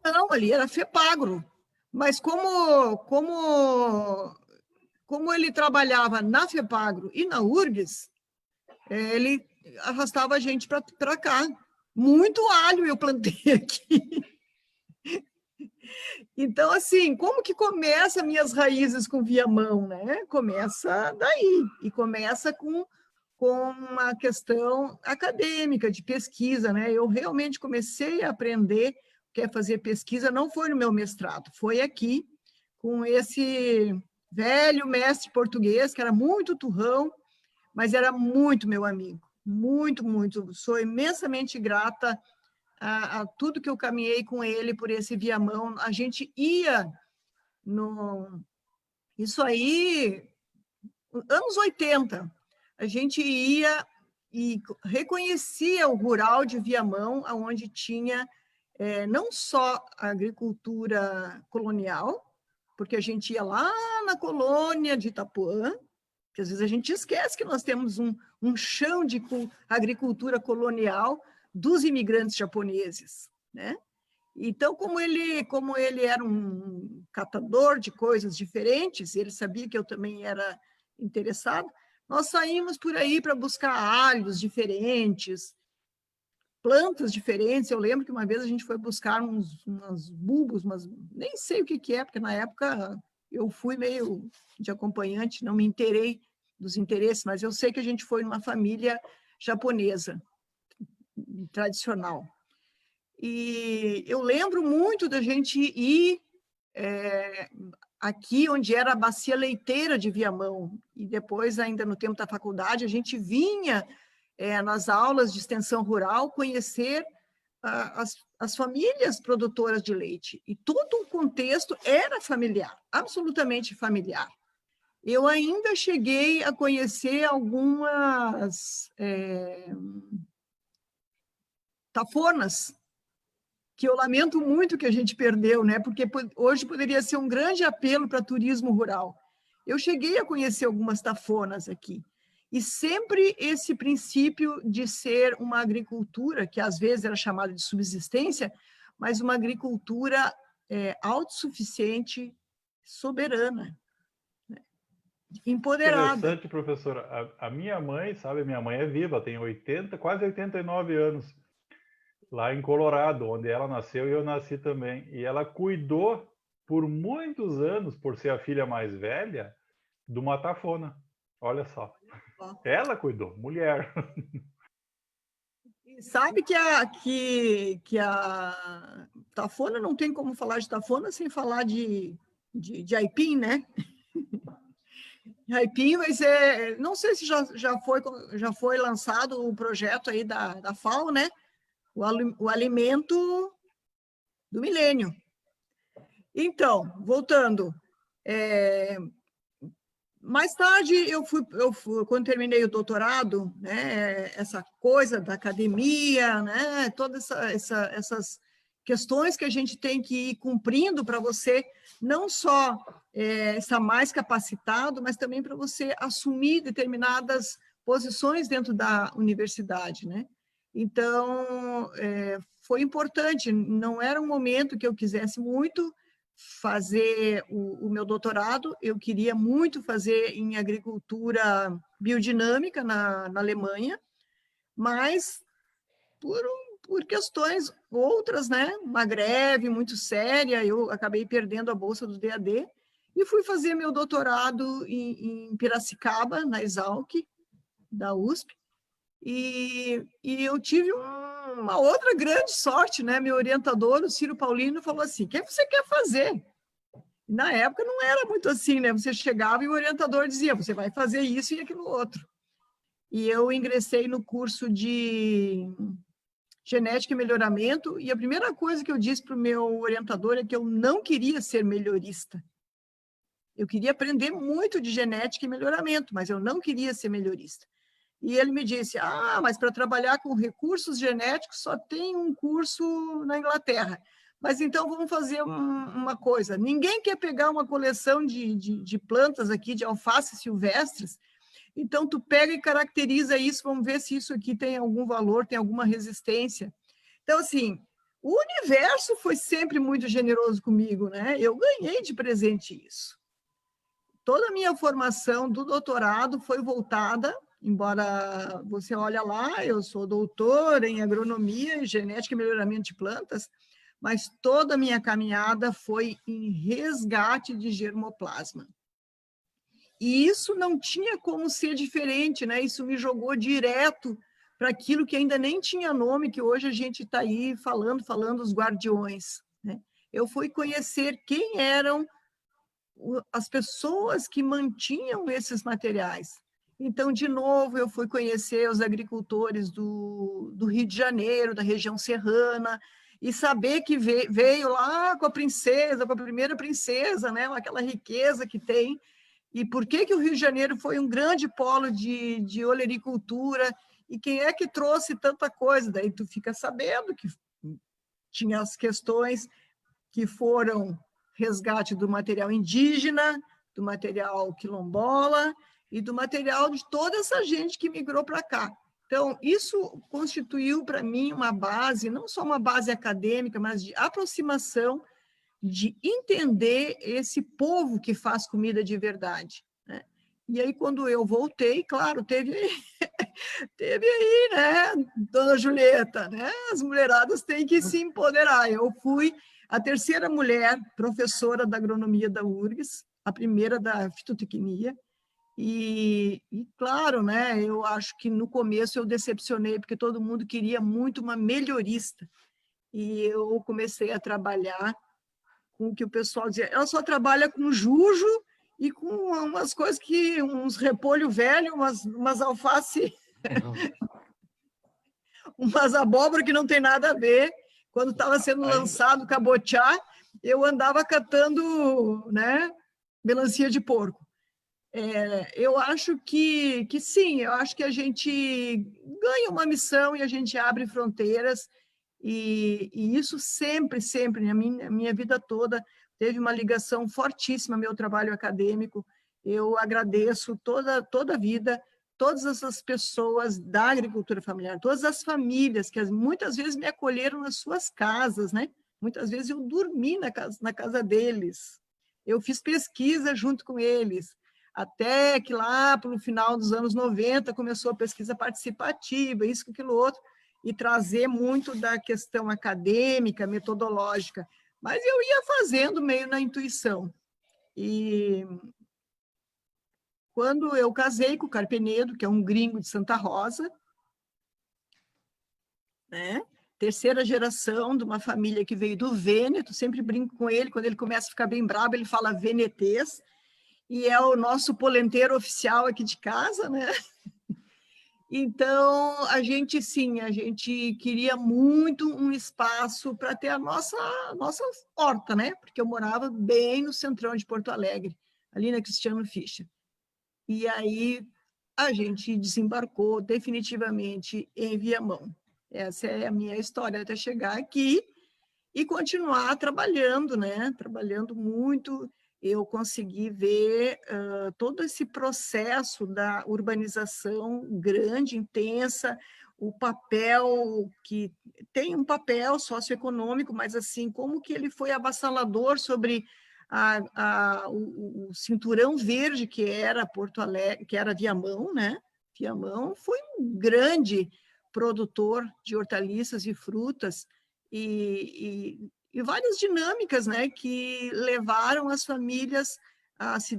Não, ali era FEPAGRO. Mas como ele trabalhava na FEPAGRO e na URGS, ele arrastava a gente para cá. Muito alho eu plantei aqui. Então, assim, como que começa minhas raízes com Viamão, né? Começa daí, e começa com uma questão acadêmica, de pesquisa, né? Eu realmente comecei a aprender o que é fazer pesquisa, não foi no meu mestrado, foi aqui, com esse velho mestre português, que era muito turrão, mas era muito meu amigo. muito, muito. Sou imensamente grata a tudo que eu caminhei com ele por esse Viamão. A gente ia no... Isso aí, anos 80, a gente ia e reconhecia o rural de Viamão, onde tinha não só a agricultura colonial, porque a gente ia lá na colônia de Itapuã, que às vezes a gente esquece que nós temos um chão de agricultura colonial dos imigrantes japoneses, né? Então, como ele era um catador de coisas diferentes, ele sabia que eu também era interessado, nós saímos por aí para buscar alhos diferentes, plantas diferentes. Eu lembro que uma vez a gente foi buscar umas bulbos, mas nem sei o que é, porque na época eu fui meio de acompanhante, não me inteirei dos interesses, mas eu sei que a gente foi numa família japonesa, tradicional. E eu lembro muito da gente ir aqui onde era a bacia leiteira de Viamão, e depois, ainda no tempo da faculdade, a gente vinha nas aulas de extensão rural conhecer as famílias produtoras de leite, e todo o contexto era familiar, absolutamente familiar. Eu ainda cheguei a conhecer algumas tafonas, que eu lamento muito que a gente perdeu, né? Porque hoje poderia ser um grande apelo para turismo rural. Eu cheguei a conhecer algumas tafonas aqui, e sempre esse princípio de ser uma agricultura, que às vezes era chamada de subsistência, mas uma agricultura autossuficiente, soberana, né? Empoderada. Interessante, professora. A minha mãe, sabe, minha mãe é viva, tem 80, quase 89 anos, lá em Colorado, onde ela nasceu e eu nasci também. E ela cuidou por muitos anos, por ser a filha mais velha, de uma tafona. Olha só. Ela cuidou, mulher. E sabe que a tafona, não tem como falar de tafona sem falar de aipim, né? Aipim vai ser, não sei se já foi lançado o projeto aí da FAO, né? O alimento do milênio. Então, voltando, mais tarde eu fui, quando terminei o doutorado, né, essa coisa da academia, né, todas essas questões que a gente tem que ir cumprindo para você não só estar mais capacitado, mas também para você assumir determinadas posições dentro da universidade, né? Então, foi importante, não era um momento que eu quisesse muito fazer o meu doutorado, eu queria muito fazer em agricultura biodinâmica na Alemanha, mas por questões outras, né? Uma greve muito séria, eu acabei perdendo a bolsa do DAD e fui fazer meu doutorado em Piracicaba, na Exalc, da USP, e eu tive uma outra grande sorte, né? Meu orientador, o Ciro Paulino, falou assim: o que você quer fazer? Na época não era muito assim, né? Você chegava e o orientador dizia: você vai fazer isso e aquilo outro. E eu ingressei no curso de genética e melhoramento, e a primeira coisa que eu disse para o meu orientador é que eu não queria ser melhorista. Eu queria aprender muito de genética e melhoramento, mas eu não queria ser melhorista. E ele me disse: mas para trabalhar com recursos genéticos só tem um curso na Inglaterra. Mas então vamos fazer uma coisa. Ninguém quer pegar uma coleção de plantas aqui, de alfaces silvestres, então tu pega e caracteriza isso, vamos ver se isso aqui tem algum valor, tem alguma resistência. Então, assim, o universo foi sempre muito generoso comigo, né? Eu ganhei de presente isso. Toda a minha formação do doutorado foi voltada, embora você olhe lá, eu sou doutora em agronomia e genética e melhoramento de plantas, mas toda a minha caminhada foi em resgate de germoplasma. E isso não tinha como ser diferente, né? Isso me jogou direto para aquilo que ainda nem tinha nome, que hoje a gente está aí falando os guardiões, né? Eu fui conhecer quem eram as pessoas que mantinham esses materiais. Então, de novo, eu fui conhecer os agricultores do Rio de Janeiro, da região serrana, e saber que veio lá com a princesa, com a primeira princesa, né? Aquela riqueza que tem. E por que o Rio de Janeiro foi um grande polo de olericultura, e quem é que trouxe tanta coisa? Daí tu fica sabendo que tinha as questões que foram resgate do material indígena, do material quilombola e do material de toda essa gente que migrou para cá. Então, isso constituiu para mim uma base, não só uma base acadêmica, mas de aproximação, de entender esse povo que faz comida de verdade, né? E aí, quando eu voltei, claro, teve aí, né, Dona Julieta, né? As mulheradas têm que se empoderar. Eu fui a terceira mulher professora da agronomia da URGS, a primeira da fitotecnia, e claro, né, eu acho que no começo eu decepcionei, porque todo mundo queria muito uma melhorista, e eu comecei a trabalhar com o que o pessoal dizia, ela só trabalha com jujo e com umas coisas que, uns repolho velho, umas alface, umas abóbora que não tem nada a ver. Quando estava sendo lançado o cabotiá, eu andava catando, né, melancia de porco. Eu acho que sim, eu acho que a gente ganha uma missão e a gente abre fronteiras, e isso sempre, sempre, na minha vida toda, teve uma ligação fortíssima ao meu trabalho acadêmico. Eu agradeço toda a vida, todas essas pessoas da agricultura familiar, todas as famílias que muitas vezes me acolheram nas suas casas, né? Muitas vezes eu dormi na casa deles, eu fiz pesquisa junto com eles, até que lá, pelo final dos anos 90, começou a pesquisa participativa, isso, aquilo, outro, e trazer muito da questão acadêmica, metodológica. Mas eu ia fazendo meio na intuição. E quando eu casei com o Carpenedo, que é um gringo de Santa Rosa, né? Terceira geração de uma família que veio do Vêneto, sempre brinco com ele, quando ele começa a ficar bem bravo, ele fala venetês, e é o nosso polenteiro oficial aqui de casa, né? Então, a gente queria muito um espaço para ter a nossa horta, né? Porque eu morava bem no centrão de Porto Alegre, ali na Cristiano Fischer. E aí a gente desembarcou definitivamente em Viamão. Essa é a minha história até chegar aqui e continuar trabalhando, né? Trabalhando muito. Eu consegui ver todo esse processo da urbanização grande, intensa, o papel que tem um papel socioeconômico, mas assim, como que ele foi avassalador sobre o cinturão verde que era Porto Alegre, que era Viamão, né? Viamão foi um grande produtor de hortaliças e frutas, e várias dinâmicas, né, que levaram as famílias a se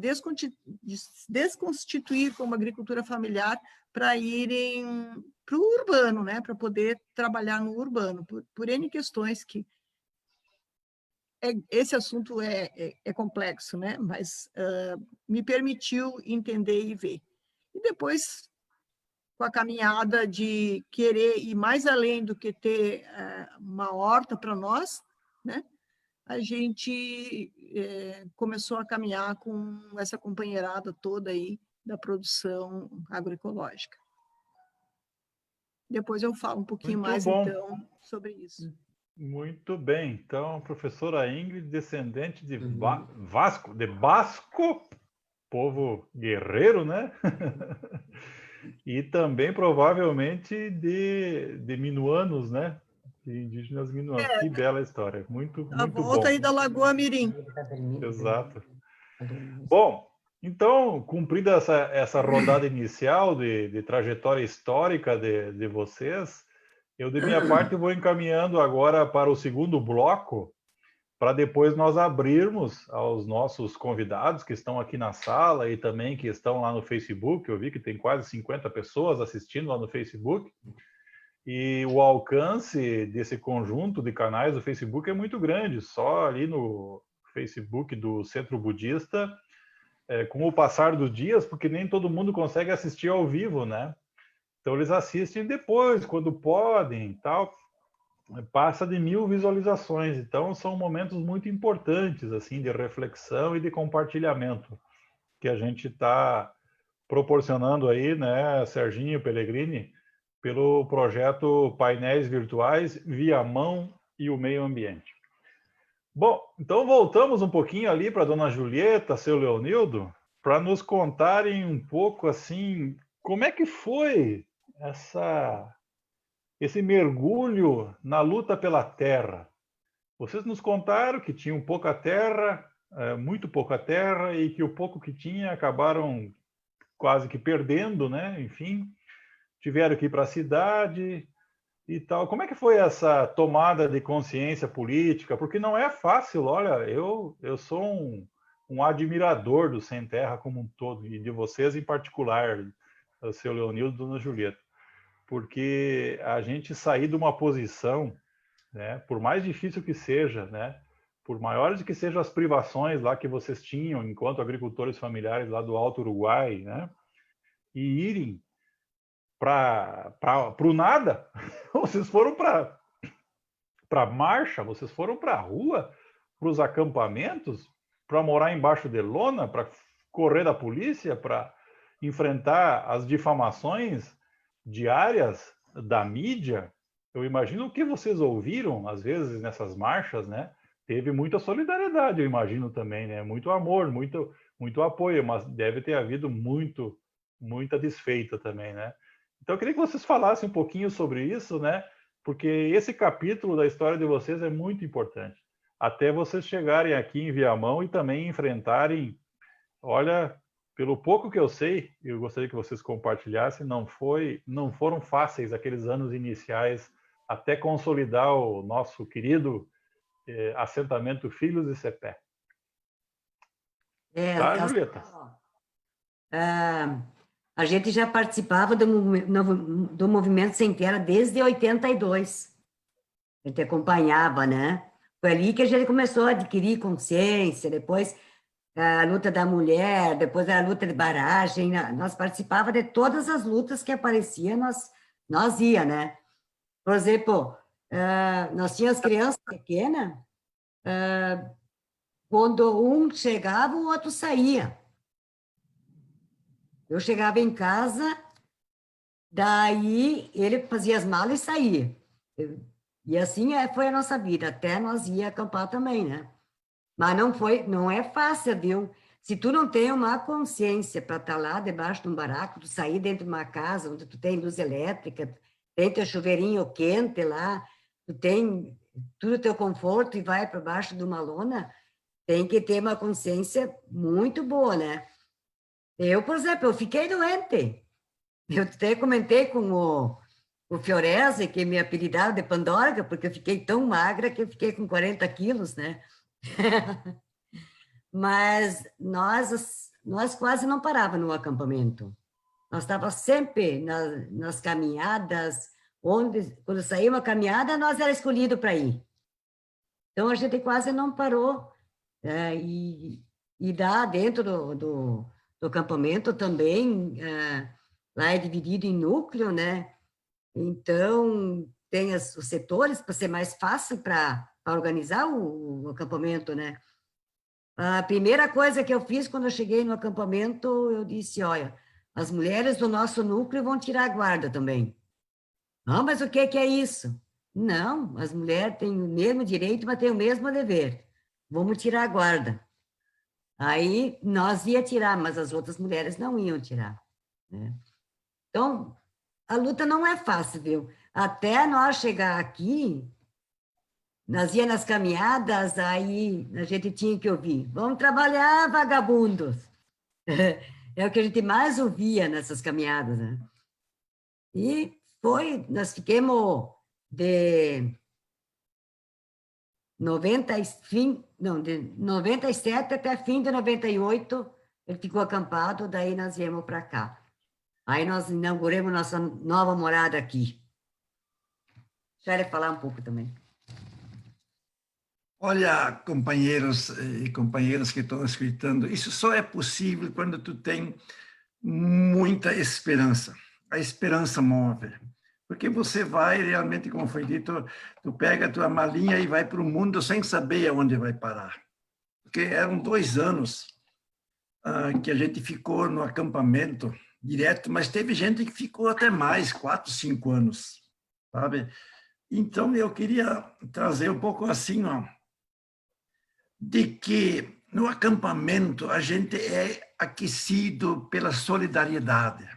desconstituir como agricultura familiar para irem para o urbano, né, para poder trabalhar no urbano, por N questões que... esse assunto é complexo, né, mas me permitiu entender e ver. E depois, com a caminhada de querer ir mais além do que ter uma horta para nós, né? A gente começou a caminhar com essa companheirada toda aí da produção agroecológica. Depois eu falo um pouquinho mais, então, sobre isso. Muito bem. Então, professora Ingrid, descendente de Basco, povo guerreiro, né? E também, provavelmente, de minuanos, né? De indígenas minuanos. Que bela história. Muito bom. A volta aí da Lagoa Mirim. Exato. Bom, então, cumprida essa rodada inicial de trajetória histórica de vocês, eu, de minha parte, vou encaminhando agora para o segundo bloco, para depois nós abrirmos aos nossos convidados que estão aqui na sala e também que estão lá no Facebook. Eu vi que tem quase 50 pessoas assistindo lá no Facebook. E o alcance desse conjunto de canais do Facebook é muito grande. Só ali no Facebook do Centro Budista com o passar dos dias, porque nem todo mundo consegue assistir ao vivo, né? Então eles assistem depois, quando podem e tal. Passa de 1000 visualizações. Então são momentos muito importantes assim de reflexão e de compartilhamento que a gente está proporcionando aí, né, Serginho Pellegrini, pelo projeto Painéis Virtuais Viamão e o Meio Ambiente. Bom, então voltamos um pouquinho ali para a dona Julieta, seu Leonildo, para nos contarem um pouco assim, como é que foi esse mergulho na luta pela terra. Vocês nos contaram que tinham pouca terra, muito pouca terra, e que o pouco que tinha acabaram quase que perdendo, né? Enfim, tiveram que ir para a cidade e tal. Como é que foi essa tomada de consciência política? Porque não é fácil, olha, eu sou um admirador do Sem Terra como um todo, e de vocês em particular, o seu Leonildo e dona Julieta. Porque a gente sair de uma posição, né, por mais difícil que seja, né, por maiores que sejam as privações lá que vocês tinham enquanto agricultores familiares lá do Alto Uruguai, né, e irem para o nada, vocês foram para marcha, vocês foram para a rua, para os acampamentos, para morar embaixo de lona, para correr da polícia, para enfrentar as difamações diárias da mídia. Eu imagino o que vocês ouviram, às vezes, nessas marchas, né? Teve muita solidariedade, eu imagino também, né? Muito amor, muito apoio, mas deve ter havido muita desfeita também, né? Então, eu queria que vocês falassem um pouquinho sobre isso, né? Porque esse capítulo da história de vocês é muito importante. Até vocês chegarem aqui em Viamão e também enfrentarem, olha, pelo pouco que eu sei, eu gostaria que vocês compartilhassem, não foram fáceis aqueles anos iniciais até consolidar o nosso querido assentamento Filhos de Cepé. Tá, Julieta? A gente já participava do Movimento Sem Terra desde 82. A gente acompanhava, né? Foi ali que a gente começou a adquirir consciência, depois a luta da mulher, depois a luta de barragem, nós participava de todas as lutas que apareciam, nós ia, né? Por exemplo, nós tínhamos crianças pequenas, quando um chegava, o outro saía. Eu chegava em casa, daí ele fazia as malas e saía. E assim foi a nossa vida, até nós ia acampar também, né? Mas não é fácil, viu? Se tu não tem uma consciência para estar lá debaixo de um baraco, tu sair dentro de uma casa onde tu tem luz elétrica, tem teu chuveirinho quente lá, tu tem tudo teu conforto e vai para baixo de uma lona, tem que ter uma consciência muito boa, né? Eu, por exemplo, eu fiquei doente. Eu até comentei com o Fiorese, que me apelidaram de Pandora, porque eu fiquei tão magra que eu fiquei com 40 quilos, né? Mas nós quase não parávamos no acampamento. Nós estávamos sempre nas caminhadas, quando saía uma caminhada, nós era escolhido para ir. Então, a gente quase não parou. E dá dentro do acampamento também, lá é dividido em núcleo, né? Então, tem os setores para ser mais fácil para organizar o acampamento, né? A primeira coisa que eu fiz quando eu cheguei no acampamento, eu disse, olha, as mulheres do nosso núcleo vão tirar a guarda também. Ah, mas o que é isso? Não, as mulheres têm o mesmo direito, mas têm o mesmo dever. Vamos tirar a guarda. Aí, nós ia tirar, mas as outras mulheres não iam tirar, né? Então, a luta não é fácil, viu? Até nós chegar aqui, nós ia nas caminhadas, aí a gente tinha que ouvir, vamos trabalhar, vagabundos. É o que a gente mais ouvia nessas caminhadas, né? E nós ficamos de 97 até fim de 98, ele ficou acampado, daí nós viemos para cá. Aí nós inauguramos nossa nova morada aqui. Deixa ele falar um pouco também. Olha, companheiros e companheiras que estão escutando, isso só é possível quando tu tem muita esperança. A esperança move. Porque você vai realmente, como foi dito, tu pega a tua malinha e vai para o mundo sem saber aonde vai parar. Porque eram 2 anos que a gente ficou no acampamento direto, mas teve gente que ficou até mais, 4, 5 anos, sabe? Então, eu queria trazer um pouco assim, ó, de que no acampamento a gente é aquecido pela solidariedade.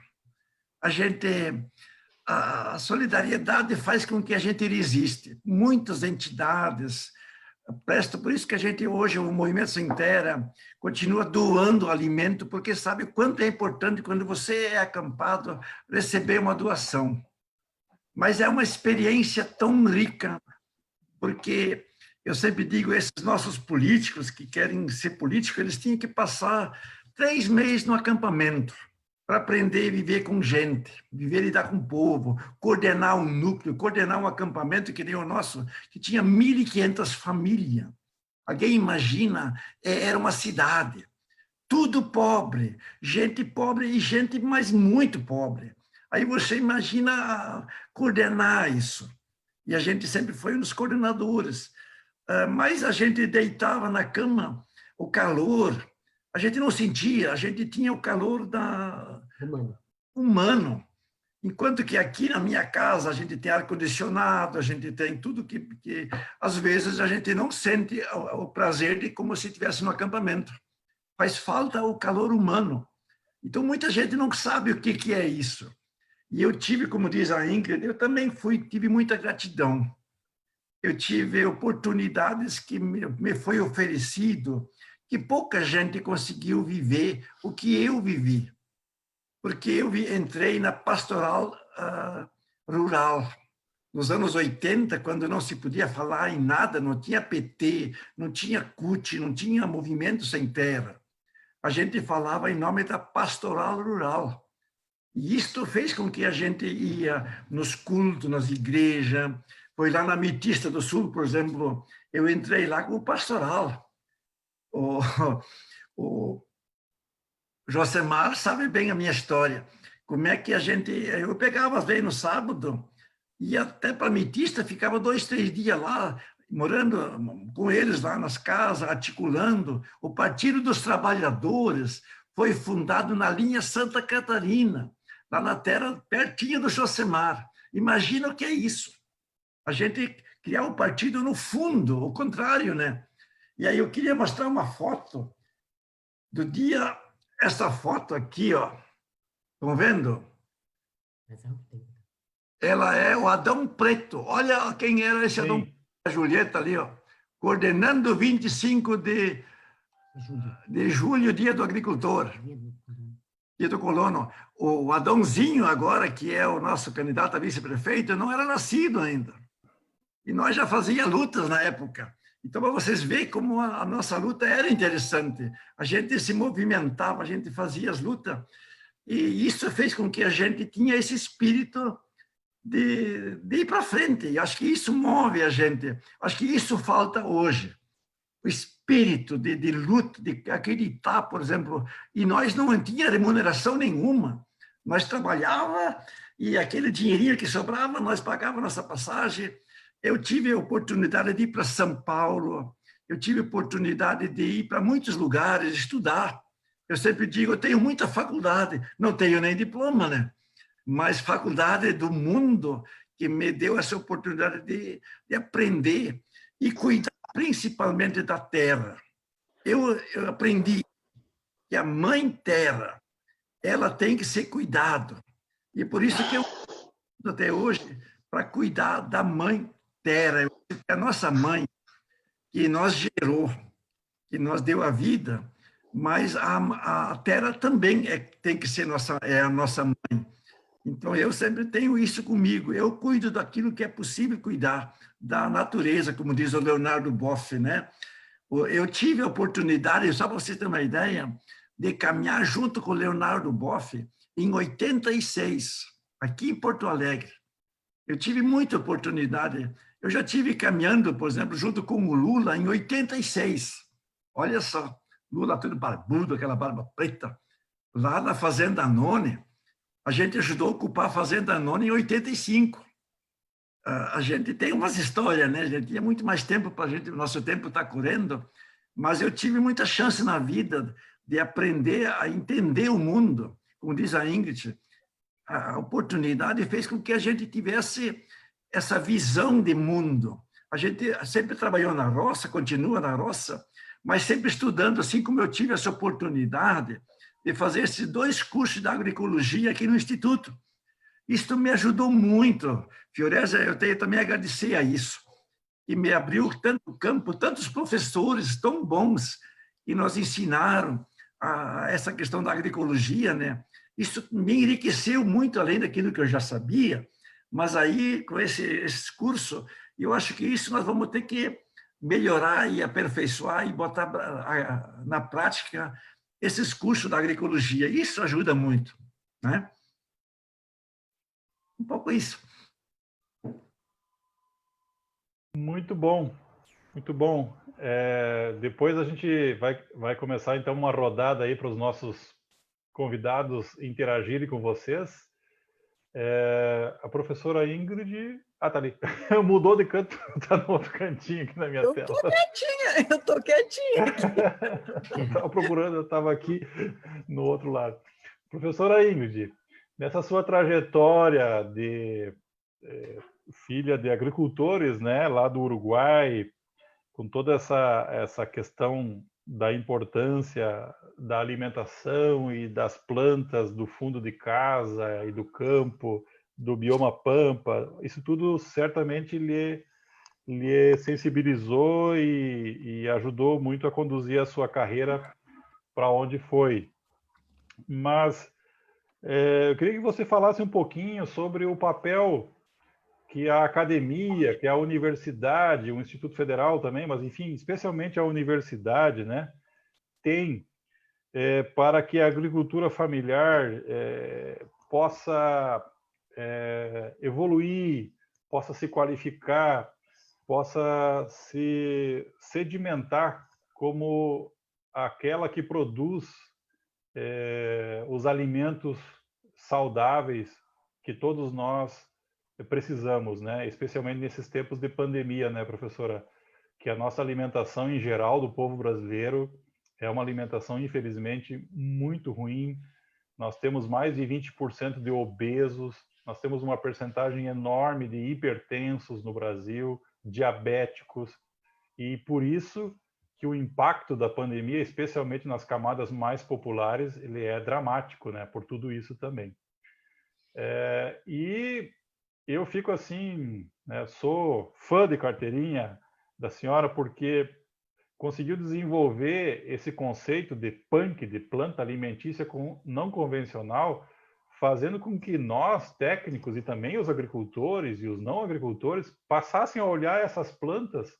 A solidariedade faz com que a gente resiste. Muitas entidades prestam, por isso que a gente hoje, o Movimento Sem Terra, continua doando alimento, porque sabe o quanto é importante quando você é acampado receber uma doação. Mas é uma experiência tão rica, porque eu sempre digo, esses nossos políticos que querem ser políticos, eles tinham que passar 3 meses no acampamento para aprender a viver com gente, viver e lidar com o povo, coordenar um núcleo, coordenar um acampamento que nem o nosso, que tinha 1.500 famílias. Alguém imagina, era uma cidade, tudo pobre e gente mais muito pobre. Aí você imagina coordenar isso. E a gente sempre foi um dos coordenadores. Mas a gente deitava na cama, o calor, a gente não sentia, a gente tinha o calor humano. Enquanto que aqui na minha casa a gente tem ar-condicionado, a gente tem tudo que às vezes a gente não sente o prazer de como se estivesse no acampamento. Faz falta o calor humano. Então muita gente não sabe o que é isso. E eu tive, como diz a Ingrid, eu também tive muita gratidão. Eu tive oportunidades que me foi oferecido, que pouca gente conseguiu viver o que eu vivi. Porque eu entrei na pastoral rural. Nos anos 80, quando não se podia falar em nada, não tinha PT, não tinha CUT, não tinha Movimento Sem Terra. A gente falava em nome da pastoral rural. E isto fez com que a gente ia nos cultos, nas igrejas. Foi lá na Metista do Sul, por exemplo, eu entrei lá com o pastoral. O Josemar sabe bem a minha história. Como é que eu pegava, às vezes, no sábado, ia até para a Metista, ficava 2, 3 dias lá, morando com eles lá nas casas, articulando. O Partido dos Trabalhadores foi fundado na linha Santa Catarina, lá na terra pertinho do Josemar. Imagina o que é isso. A gente criar um partido no fundo, o contrário, né? E aí eu queria mostrar uma foto do dia, essa foto aqui, ó. Estão vendo? Ela é o Adão Preto. Olha quem era esse Adão, a Julieta ali, ó. Coordenando 25 de julho, dia do agricultor. Dia do colono. O Adãozinho agora, que é o nosso candidato a vice-prefeito, não era nascido ainda. E nós já fazíamos lutas na época. Então, para vocês verem como a nossa luta era interessante. A gente se movimentava, a gente fazia as lutas. E isso fez com que a gente tinha esse espírito de ir para frente. E acho que isso move a gente. Acho que isso falta hoje. O espírito de luta, de acreditar, por exemplo. E nós não tínhamos remuneração nenhuma. Nós trabalhávamos e aquele dinheirinho que sobrava, nós pagávamos nossa passagem. Eu tive a oportunidade de ir para São Paulo, eu tive a oportunidade de ir para muitos lugares, estudar. Eu sempre digo, eu tenho muita faculdade, não tenho nem diploma, né? Mas faculdade do mundo que me deu essa oportunidade de aprender e cuidar principalmente da terra. Eu aprendi que a mãe terra, ela tem que ser cuidado. E por isso que eu até hoje para cuidar da mãe terra, a nossa mãe, que nos gerou, que nos deu a vida, mas a terra também tem que ser a nossa mãe. Então, eu sempre tenho isso comigo, eu cuido daquilo que é possível cuidar, da natureza, como diz o Leonardo Boff, né? Eu tive a oportunidade, só para você ter uma ideia, de caminhar junto com o Leonardo Boff em 86, aqui em Porto Alegre. Eu tive muita oportunidade. Eu já tive caminhando, por exemplo, junto com o Lula em 86. Olha só, Lula todo barbudo, aquela barba preta. Lá na Fazenda None, a gente ajudou a ocupar a Fazenda None em 85. A gente tem umas histórias, né? A gente tinha muito mais tempo para a gente, o nosso tempo está correndo, mas eu tive muita chance na vida de aprender a entender o mundo. Como diz a Ingrid, a oportunidade fez com que a gente tivesse essa visão de mundo. A gente sempre trabalhou na roça, continua na roça, mas sempre estudando, assim como eu tive essa oportunidade de fazer esses 2 cursos de agroecologia aqui no Instituto. Isso me ajudou muito. Fioresa, eu tenho também a agradecer a isso. E me abriu tanto campo, tantos professores tão bons que nos ensinaram essa questão da agroecologia, né? Isso me enriqueceu muito além daquilo que eu já sabia, mas aí, com esse curso, eu acho que isso nós vamos ter que melhorar e aperfeiçoar e botar na prática esses cursos da agroecologia. Isso ajuda muito, né? Um pouco isso. Muito bom, muito bom. Depois a gente vai começar, então, uma rodada aí para os nossos convidados interagirem com vocês. A professora Ingrid... Ah, tá ali. Mudou de canto, tá no outro cantinho aqui na minha tela. Eu tô quietinha. Eu estava procurando, eu estava aqui no outro lado. Professora Ingrid, nessa sua trajetória de filha de agricultores, né, lá do Uruguai, com toda essa questão da importância da alimentação e das plantas do fundo de casa e do campo, do bioma pampa, isso tudo certamente lhe sensibilizou e ajudou muito a conduzir a sua carreira para onde foi. Mas eu queria que você falasse um pouquinho sobre o papel que a academia, que a universidade, o Instituto Federal também, mas enfim, especialmente a universidade, né, tem para que a agricultura familiar possa evoluir, possa se qualificar, possa se sedimentar como aquela que produz os alimentos saudáveis que todos nós precisamos, né? Especialmente nesses tempos de pandemia, né, professora? Que a nossa alimentação em geral do povo brasileiro é uma alimentação, infelizmente, muito ruim. Nós temos mais de 20% de obesos, nós temos uma percentagem enorme de hipertensos no Brasil, diabéticos, e por isso que o impacto da pandemia, especialmente nas camadas mais populares, ele é dramático, né? Por tudo isso também. E eu fico assim, né, sou fã de carteirinha da senhora porque conseguiu desenvolver esse conceito de PANC, de planta alimentícia não convencional, fazendo com que nós, técnicos, e também os agricultores e os não agricultores, passassem a olhar essas plantas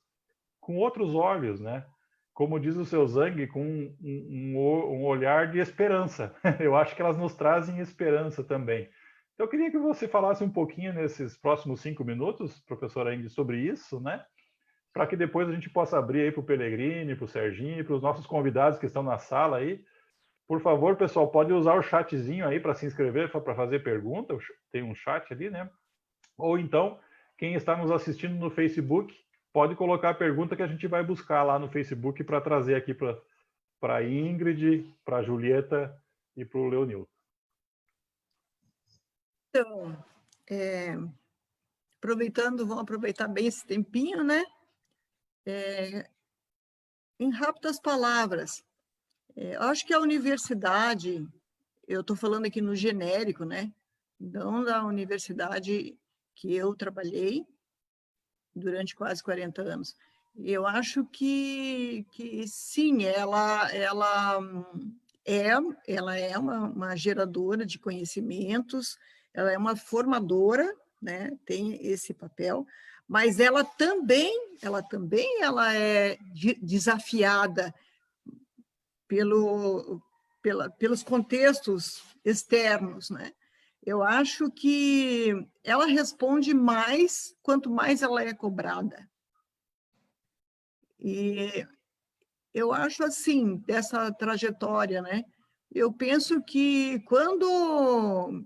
com outros olhos, né? Como diz o seu Zhang, com um olhar de esperança. Eu acho que elas nos trazem esperança também. Então, eu queria que você falasse um pouquinho nesses próximos 5 minutos, professora Ingrid, sobre isso, né? Para que depois a gente possa abrir aí para o Pellegrini, para o Serginho, para os nossos convidados que estão na sala aí. Por favor, pessoal, pode usar o chatzinho aí para se inscrever, para fazer pergunta, tem um chat ali, né? Ou então, quem está nos assistindo no Facebook, pode colocar a pergunta que a gente vai buscar lá no Facebook para trazer aqui para a Ingrid, para a Julieta e para o Leonildo. Então, vamos aproveitar bem esse tempinho, né? Em rápidas palavras, acho que a universidade, eu estou falando aqui no genérico, né? Não da universidade que eu trabalhei durante quase 40 anos. Eu acho que sim, ela é uma geradora de conhecimentos, ela é uma formadora, né? Tem esse papel, mas ela também é desafiada pelos contextos externos, né? Eu acho que ela responde mais quanto mais ela é cobrada. E eu acho assim, dessa trajetória, né? Eu penso que quando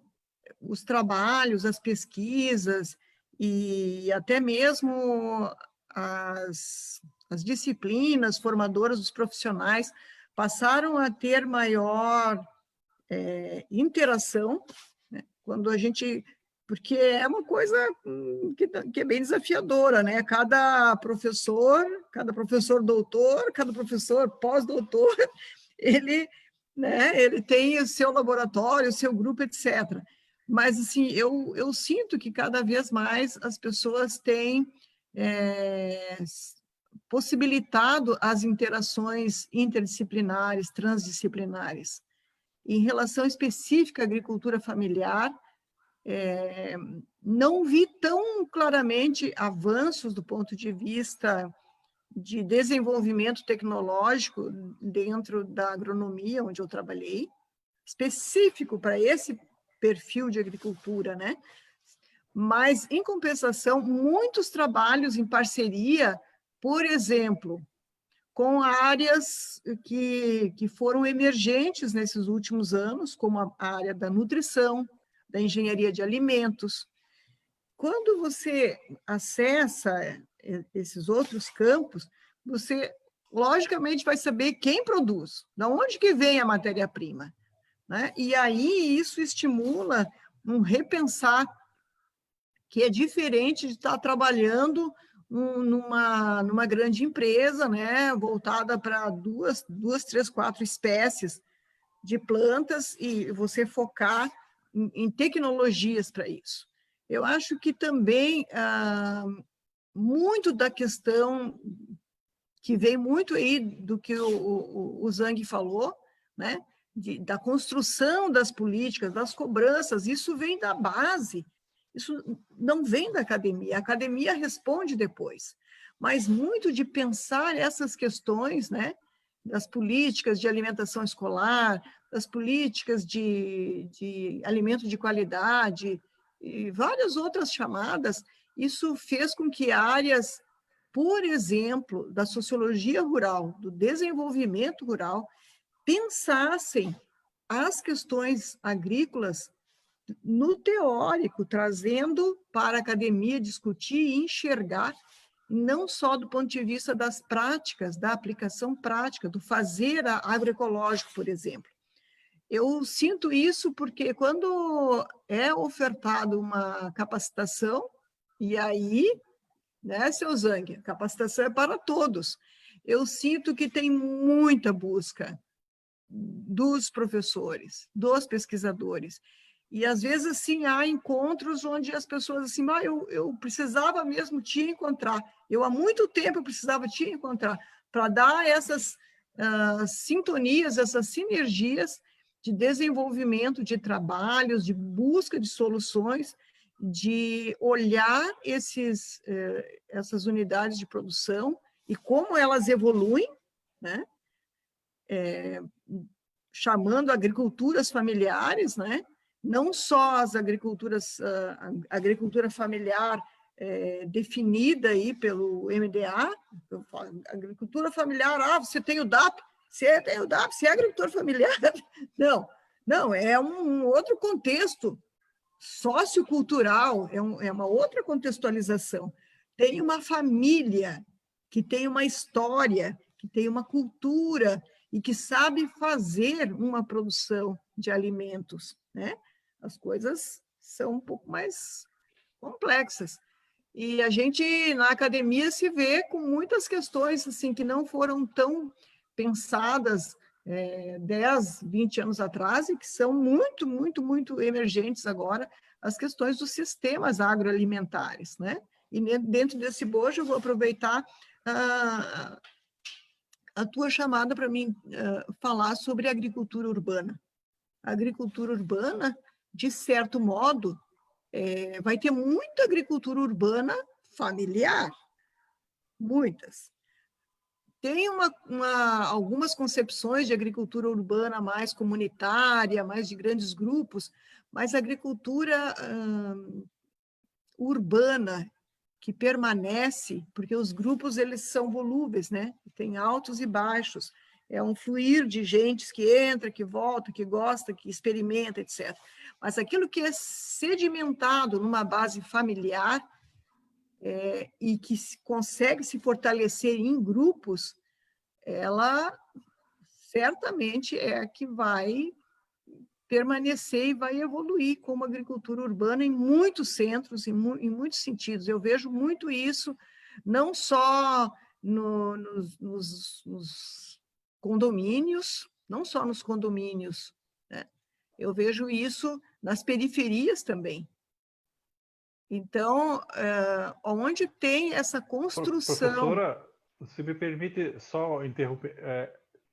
os trabalhos, as pesquisas e até mesmo as disciplinas formadoras dos profissionais passaram a ter maior interação, né? Quando a gente... Porque é uma coisa que é bem desafiadora, né? Cada professor doutor, cada professor pós-doutor, ele, né, ele tem o seu laboratório, o seu grupo, etc. Mas, assim, eu sinto que cada vez mais as pessoas têm possibilitado as interações interdisciplinares, transdisciplinares. Em relação específica à agricultura familiar, não vi tão claramente avanços do ponto de vista de desenvolvimento tecnológico dentro da agronomia, onde eu trabalhei, específico para esse perfil de agricultura, né? Mas, em compensação, muitos trabalhos em parceria, por exemplo, com áreas que foram emergentes nesses últimos anos, como a área da nutrição, da engenharia de alimentos. Quando você acessa esses outros campos, você, logicamente, vai saber quem produz, de onde que vem a matéria-prima, né? E aí isso estimula um repensar que é diferente de estar trabalhando numa grande empresa, né, voltada para duas, três, quatro espécies de plantas e você focar em tecnologias para isso. Eu acho que também muito da questão que vem muito aí do que o Zhang falou, né, da construção das políticas, das cobranças, isso vem da base, isso não vem da academia, a academia responde depois, mas muito de pensar essas questões, né, das políticas de alimentação escolar, das políticas de alimento de qualidade e várias outras chamadas, isso fez com que áreas, por exemplo, da sociologia rural, do desenvolvimento rural, pensassem as questões agrícolas no teórico, trazendo para a academia discutir e enxergar, não só do ponto de vista das práticas, da aplicação prática, do fazer agroecológico, por exemplo. Eu sinto isso porque quando é ofertado uma capacitação, e aí, né, seu Zhang, a capacitação é para todos, eu sinto que tem muita busca dos professores, dos pesquisadores, e às vezes, assim, há encontros onde as pessoas, assim, eu precisava mesmo te encontrar, eu há muito tempo eu precisava te encontrar, para dar essas sintonias, essas sinergias de desenvolvimento de trabalhos, de busca de soluções, de olhar essas unidades de produção e como elas evoluem, né? Chamando agriculturas familiares, né? Não só as agriculturas, a agricultura familiar definida aí pelo MDA, agricultura familiar, você tem o DAP, você tem o DAP, você é agricultor familiar. Não, é um outro contexto sociocultural, é uma outra contextualização. Tem uma família que tem uma história, que tem uma cultura e que sabe fazer uma produção de alimentos, né? As coisas são um pouco mais complexas. E a gente, na academia, se vê com muitas questões assim, que não foram tão pensadas 10, 20 anos atrás e que são muito, muito, muito emergentes agora, as questões dos sistemas agroalimentares, né? E dentro desse bojo eu vou aproveitar a tua chamada para mim falar sobre a agricultura urbana. A agricultura urbana, de certo modo, vai ter muita agricultura urbana familiar, muitas. tem algumas concepções de agricultura urbana mais comunitária, mais de grandes grupos, mas a agricultura urbana que permanece, porque os grupos eles são volúveis, né? Tem altos e baixos, é um fluir de gente que entra, que volta, que gosta, que experimenta, etc. Mas aquilo que é sedimentado numa base familiar e que consegue se fortalecer em grupos, ela certamente é a que vai permanecer e vai evoluir como agricultura urbana em muitos centros, em muitos sentidos. Eu vejo muito isso, não só nos condomínios, não só nos condomínios, né? Eu vejo isso nas periferias também. Então, onde tem essa construção... Professora, se me permite só interromper,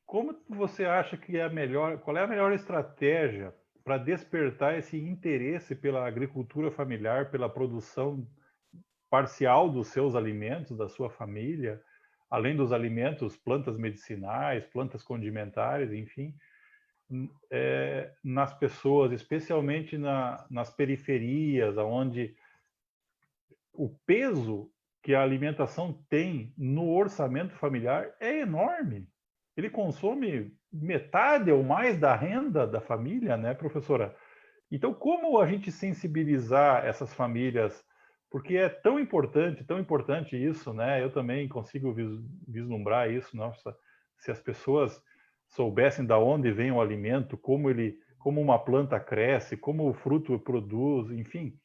como você acha que é a melhor, qual é a melhor estratégia para despertar esse interesse pela agricultura familiar, pela produção parcial dos seus alimentos, da sua família, além dos alimentos, plantas medicinais, plantas condimentares, enfim, nas pessoas, especialmente nas periferias, onde o peso que a alimentação tem no orçamento familiar é enorme. Ele consome metade ou mais da renda da família, né, professora? Então, como a gente sensibilizar essas famílias? Porque é tão importante isso, né? Eu também consigo vislumbrar isso. Nossa, se as pessoas soubessem de onde vem o alimento, como uma planta cresce, como o fruto produz, enfim,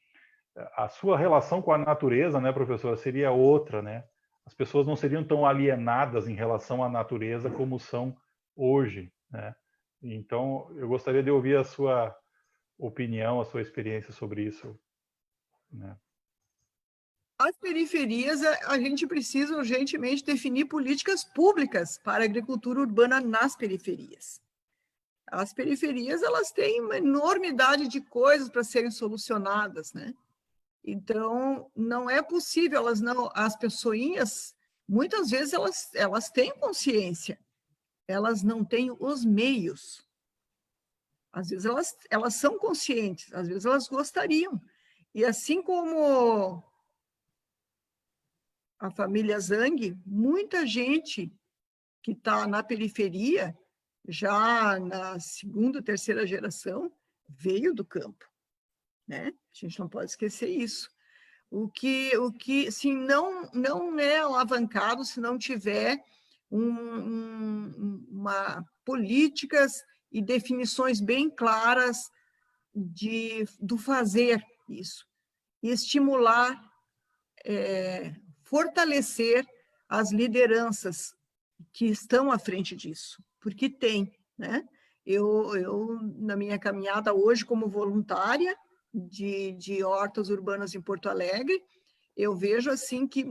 a sua relação com a natureza, né, professora, seria outra, né? As pessoas não seriam tão alienadas em relação à natureza como são hoje, né? Então, eu gostaria de ouvir a sua opinião, a sua experiência sobre isso, né? As periferias, a gente precisa urgentemente definir políticas públicas para a agricultura urbana nas periferias. As periferias, elas têm uma enormidade de coisas para serem solucionadas, né? Então, não é possível, as pessoinhas, muitas vezes elas têm consciência, elas não têm os meios. Às vezes elas são conscientes, às vezes elas gostariam. E assim como a família Zhang, muita gente que está na periferia, já na segunda, terceira geração, veio do campo, né? A gente não pode esquecer isso. O que se não é alavancado, se não tiver políticas e definições bem claras do fazer isso, e estimular, fortalecer as lideranças que estão à frente disso, porque tem, né? Eu na minha caminhada hoje como voluntária de hortas urbanas em Porto Alegre, eu vejo assim que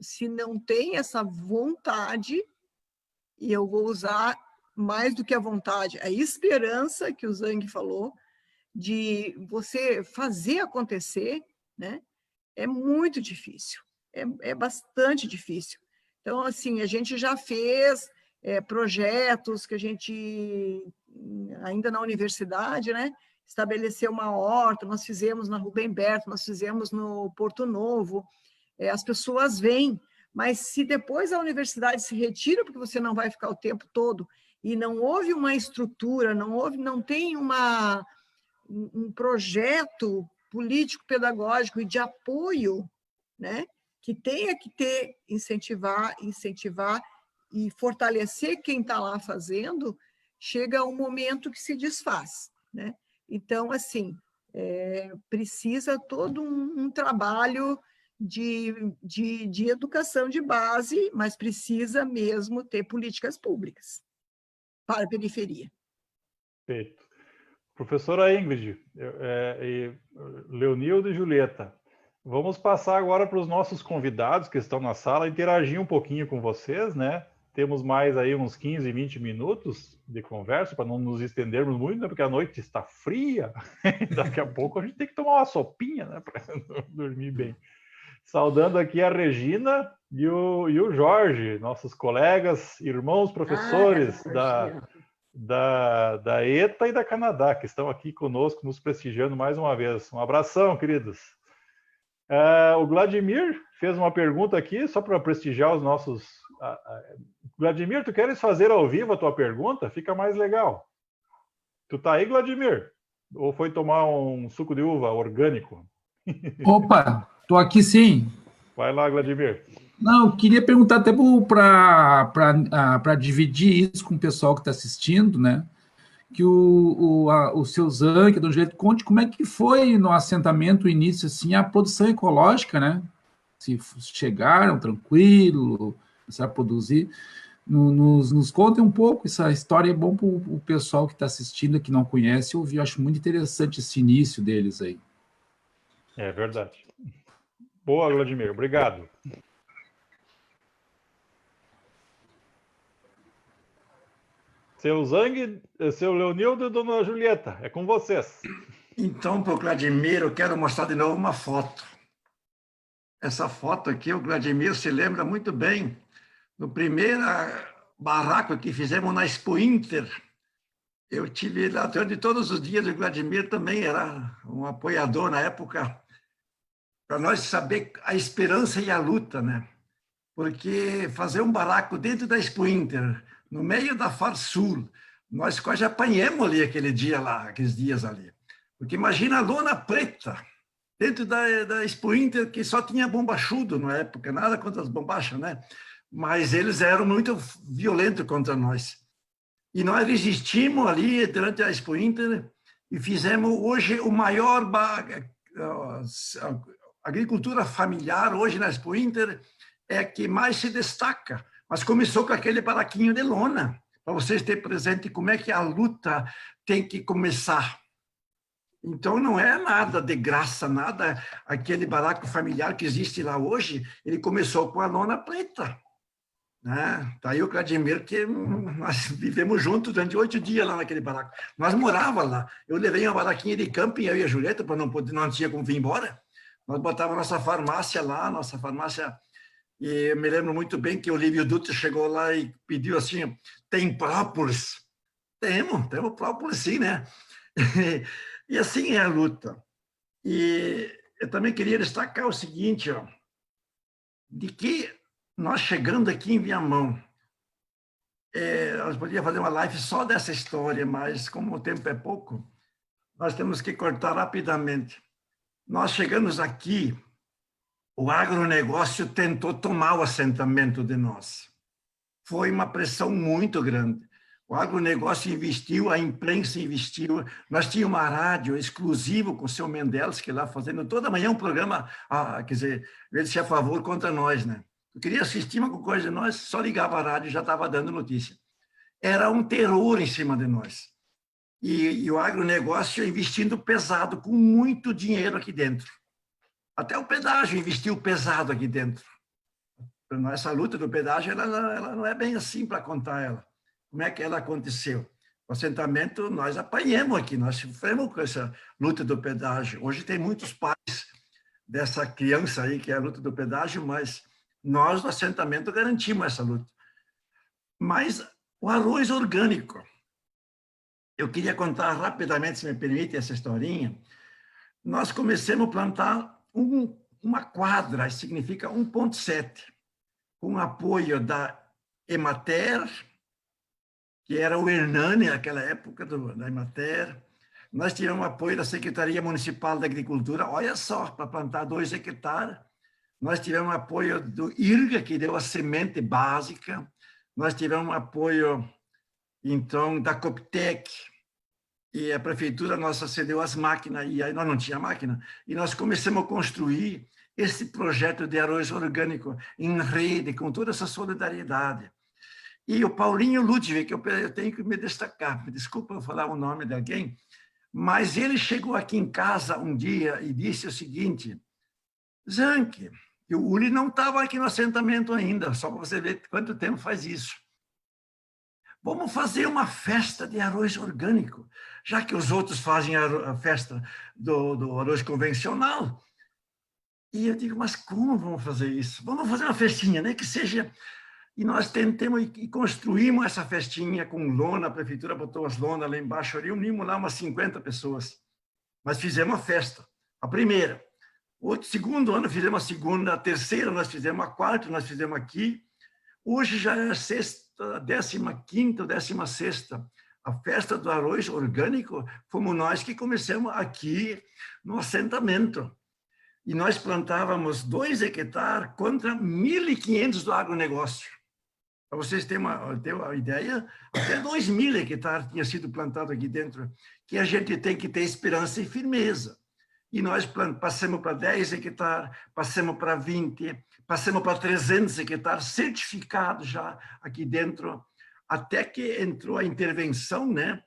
se não tem essa vontade, e eu vou usar mais do que a vontade, a esperança que o Zhang falou, de você fazer acontecer, né? É muito difícil, é bastante difícil. Então, assim, a gente já fez projetos que a gente, ainda na universidade, né? Estabeleceu uma horta, nós fizemos na Rubem Berto, nós fizemos no Porto Novo, as pessoas vêm, mas se depois a universidade se retira, porque você não vai ficar o tempo todo, e não houve uma estrutura, não tem um projeto político-pedagógico e de apoio, né, que tenha que incentivar e fortalecer quem está lá fazendo, chega um momento que se desfaz, né? Então, assim, precisa todo um trabalho de educação de base, mas precisa mesmo ter políticas públicas para a periferia. Perfeito. Professora Ingrid, Leonildo e Julieta, vamos passar agora para os nossos convidados que estão na sala, interagir um pouquinho com vocês, né? Temos mais aí uns 15, 20 minutos de conversa, para não nos estendermos muito, né? Porque a noite está fria, daqui a pouco a gente tem que tomar uma sopinha, né? Para dormir bem. Saudando aqui a Regina e o Jorge, nossos colegas, irmãos, professores da ETA e da Canadá, que estão aqui conosco, nos prestigiando mais uma vez. Um abração, queridos. O Vladimir fez uma pergunta aqui, só para prestigiar os nossos... Vladimir, tu queres fazer ao vivo a tua pergunta? Fica mais legal. Tu tá aí, Vladimir? Ou foi tomar um suco de uva orgânico? Opa, tô aqui sim. Vai lá, Vladimir. Não, eu queria perguntar até para dividir isso com o pessoal que está assistindo, né? Que o seu Zanck, Dom Julieta, conte como é que foi no assentamento, o início, assim, a produção ecológica, né? Se chegaram tranquilo, começaram a produzir. Nos contem um pouco, essa história é bom para o pessoal que está assistindo, que não conhece, ouvir. Eu acho muito interessante esse início deles aí. É verdade. Boa, Vladimir, obrigado. Seu Zang, seu Leonildo e Dona Julieta, é com vocês. Então, para o Vladimir, eu quero mostrar de novo uma foto. Essa foto aqui, o Vladimir se lembra muito bem no primeiro barraco que fizemos na Expo Inter. Eu tive lá durante todos os dias, o Vladimir também era um apoiador na época, para nós saber a esperança e a luta, né? Porque fazer um barraco dentro da Expo Inter, no meio da Farsul, nós quase apanhamos ali aquele dia lá, aqueles dias ali. Porque imagina a lona preta, dentro da Expo Inter, que só tinha bombachudo na época, nada contra as bombachas, né? Mas eles eram muito violentos contra nós. E nós resistimos ali durante a Expo Inter e fizemos hoje o maior... agricultura familiar, hoje na Expo Inter, é a que mais se destaca. Mas começou com aquele barraquinho de lona, para vocês terem presente como é que a luta tem que começar. Então, não é nada de graça, nada. Aquele barraco familiar que existe lá hoje, ele começou com a lona preta. Tá aí o Vladimir, que nós vivemos juntos durante 8 dias lá naquele barraco. Nós morávamos lá. Eu levei uma barraquinha de camping, eu e a Julieta, para não tinha como vir embora. Nós botávamos nossa farmácia lá, nossa farmácia... E eu me lembro muito bem que o Lívio Dutra chegou lá e pediu assim, tem própolis? Temos própolis sim, né? E assim é a luta. E eu também queria destacar o seguinte, ó, de que nós chegando aqui em Viamão, nós podíamos fazer uma live só dessa história, mas como o tempo é pouco, nós temos que cortar rapidamente. Nós chegamos aqui, o agronegócio tentou tomar o assentamento de nós. Foi uma pressão muito grande. O agronegócio investiu, a imprensa investiu. Nós tínhamos uma rádio exclusiva com o seu Mendes, que lá fazendo toda manhã um programa, quer dizer, ele se a favor contra nós, né? Eu queria assistir uma coisa de nós, só ligava a rádio e já estava dando notícia. Era um terror em cima de nós. E o agronegócio investindo pesado, com muito dinheiro aqui dentro. Até o pedágio investiu pesado aqui dentro. Essa luta do pedágio, ela não é bem assim para contar ela. Como é que ela aconteceu? O assentamento, nós apanhamos aqui, nós sofremos com essa luta do pedágio. Hoje tem muitos pais dessa criança aí, que é a luta do pedágio, mas nós, no assentamento, garantimos essa luta. Mas o arroz orgânico, eu queria contar rapidamente, se me permite, essa historinha. Nós começamos a plantar uma quadra, significa 1,7, com apoio da Emater, que era o Hernani naquela época, da Emater. Nós tivemos apoio da Secretaria Municipal da Agricultura, olha só, para plantar 2 hectares. Nós tivemos apoio do IRGA, que deu a semente básica. Nós tivemos apoio, então, da Coptec, e a prefeitura nossa cedeu as máquinas, e aí nós não tinha máquina, e nós começamos a construir esse projeto de arroz orgânico em rede, com toda essa solidariedade. E o Paulinho Ludwig, que eu tenho que me destacar, me desculpa eu falar o nome de alguém, mas ele chegou aqui em casa um dia e disse o seguinte, Zanck, e o Uli não estava aqui no assentamento ainda, só para você ver quanto tempo faz isso. Vamos fazer uma festa de arroz orgânico, já que os outros fazem a festa do arroz convencional. E eu digo, mas como vamos fazer isso? Vamos fazer uma festinha, né? Que seja... E nós tentamos e construímos essa festinha com lona, a prefeitura botou as lonas lá embaixo, reunimos lá umas 50 pessoas. Mas fizemos a festa, a primeira. O segundo ano fizemos a segunda, a terceira nós fizemos, a quarta nós fizemos aqui. Hoje já é a sexta, 15ª ou 16ª. A festa do arroz orgânico, fomos nós que começamos aqui no assentamento. E nós plantávamos 2 hectares contra 1.500 do agronegócio. Para vocês terem uma ideia, até 2.000 hectares tinha sido plantado aqui dentro, que a gente tem que ter esperança e firmeza. E nós passamos para 10 hectares, passamos para 20, passamos para 300 hectares certificados já aqui dentro, até que entrou a intervenção, né?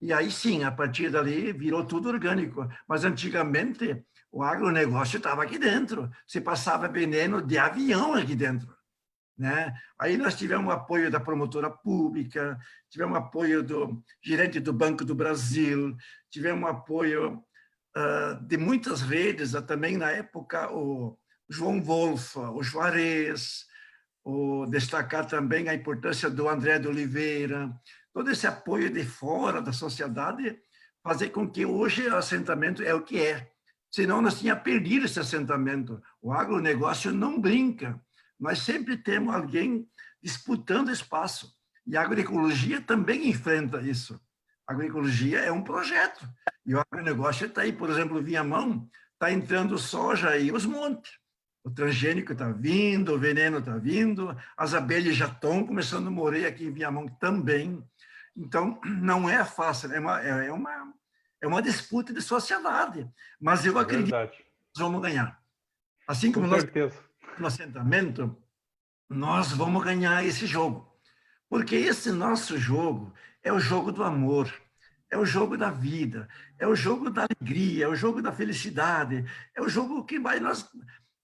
E aí sim, a partir dali virou tudo orgânico. Mas antigamente o agronegócio estava aqui dentro, se passava veneno de avião aqui dentro, né? Aí nós tivemos o apoio da promotora pública, tivemos o apoio do gerente do Banco do Brasil, tivemos o apoio de muitas redes, também na época o João Wolfa, o Juarez, destacar também a importância do André de Oliveira, todo esse apoio de fora da sociedade, fazer com que hoje o assentamento é o que é. Senão nós tínhamos perdido esse assentamento. O agronegócio não brinca. Nós sempre temos alguém disputando espaço. E a agroecologia também enfrenta isso. A agroecologia é um projeto. E o agronegócio está aí. Por exemplo, Viamão está entrando soja e os montes. O transgênico está vindo, o veneno está vindo, as abelhas já estão começando a morrer aqui em Viamão também. Então, não é fácil, é uma disputa de sociedade. Mas eu acredito que nós vamos ganhar. Assim como nós no assentamento, nós vamos ganhar esse jogo. Porque esse nosso jogo é o jogo do amor, é o jogo da vida, é o jogo da alegria, é o jogo da felicidade, é o jogo que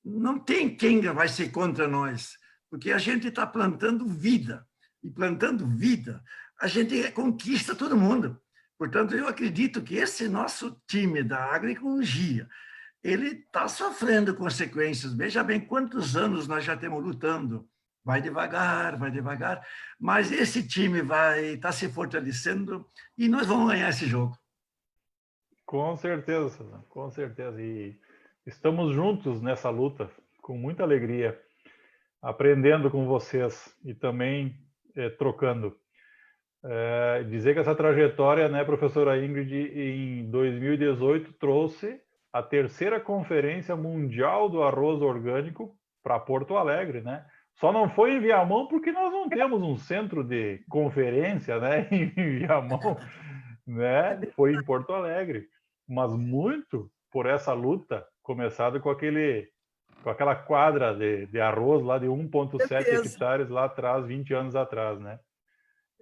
não tem quem vai ser contra nós, porque a gente está plantando vida, e plantando vida, a gente conquista todo mundo. Portanto, eu acredito que esse nosso time da agroecologia, ele está sofrendo consequências. Veja bem quantos anos nós já estamos lutando. Vai devagar, mas esse time vai estar se fortalecendo e nós vamos ganhar esse jogo. Com certeza, com certeza. E estamos juntos nessa luta, com muita alegria, aprendendo com vocês e também trocando. Dizer que essa trajetória, né, professora Ingrid, em 2018 trouxe a 3ª Conferência Mundial do Arroz Orgânico para Porto Alegre, né? Só não foi em Viamão porque nós não temos um centro de conferência, né, em Viamão, né? Foi em Porto Alegre, mas muito por essa luta, começada com aquela quadra de arroz lá de 1,7 hectares lá atrás, 20 anos atrás, né?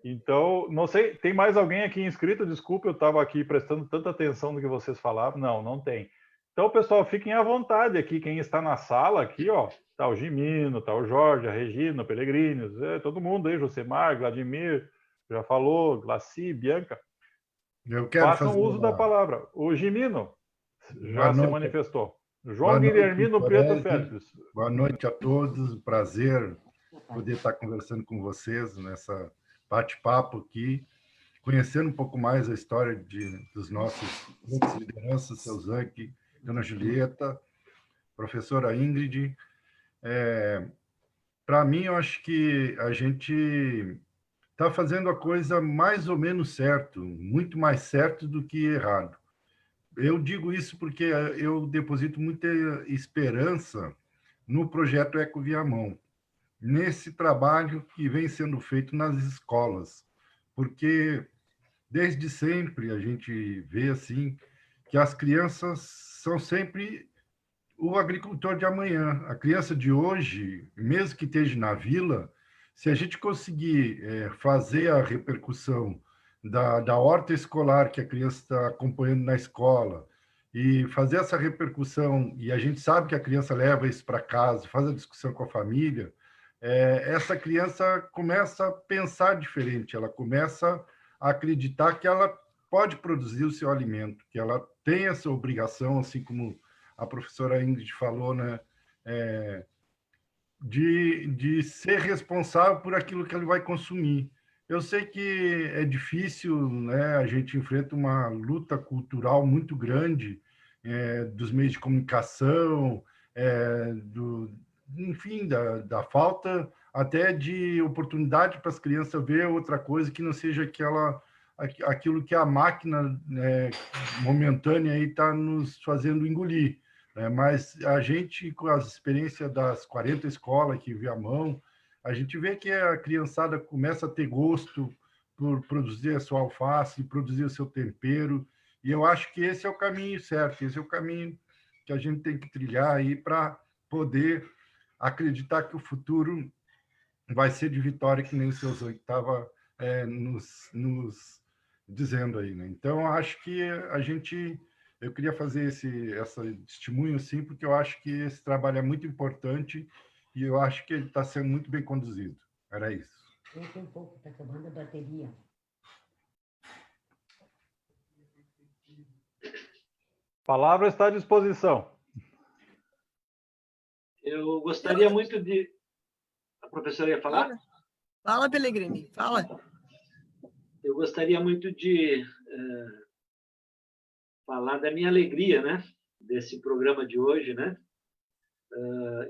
Então, não sei, tem mais alguém aqui inscrito? Desculpa, eu estava aqui prestando tanta atenção no que vocês falavam. Não tem. Então, pessoal, fiquem à vontade aqui. Quem está na sala aqui, ó, tá o Gimino, tá o Jorge, a Regina, o Pelegrinos, todo mundo aí, Josemar, Vladimir, já falou, Glaci, Bianca. Façam uso da palavra. O Gimino já se manifestou. João Guilhermino Preto Félix. Boa noite a todos, prazer poder estar conversando com vocês nessa bate-papo aqui, conhecendo um pouco mais a história dos nossos lideranças, seu Zanck, Dona Julieta, professora Ingrid. Para mim, eu acho que a gente está fazendo a coisa mais ou menos certo, muito mais certo do que errado. Eu digo isso porque eu deposito muita esperança no projeto Eco Viamão, nesse trabalho que vem sendo feito nas escolas, porque desde sempre a gente vê assim que as crianças são sempre o agricultor de amanhã. A criança de hoje, mesmo que esteja na vila, se a gente conseguir fazer a repercussão da horta escolar que a criança está acompanhando na escola e fazer essa repercussão, e a gente sabe que a criança leva isso para casa, faz a discussão com a família, essa criança começa a pensar diferente, ela começa a acreditar que ela pode produzir o seu alimento, que ela tem essa obrigação, assim como a professora Ingrid falou, né? De ser responsável por aquilo que ele vai consumir. Eu sei que é difícil, né? A gente enfrenta uma luta cultural muito grande, dos meios de comunicação, enfim, da falta até de oportunidade para as crianças ver outra coisa que não seja aquilo que a máquina, né, momentânea está nos fazendo engolir. Né? Mas a gente, com as experiências das 40 escolas que Viamão, a gente vê que a criançada começa a ter gosto por produzir a sua alface, produzir o seu tempero, e eu acho que esse é o caminho certo, esse é o caminho que a gente tem que trilhar aí para poder acreditar que o futuro vai ser de vitória, que nem o seu Zoe estava nos dizendo aí. Né? Então, acho que eu queria fazer esse testemunho, sim, porque eu acho que esse trabalho é muito importante e eu acho que ele está sendo muito bem conduzido. Era isso. Um pouco, está acabando a bateria. A palavra está à disposição. Eu gostaria muito de... A professora ia falar? Fala, Pellegrini, fala. Eu gostaria muito de falar da minha alegria, né? Desse programa de hoje, né?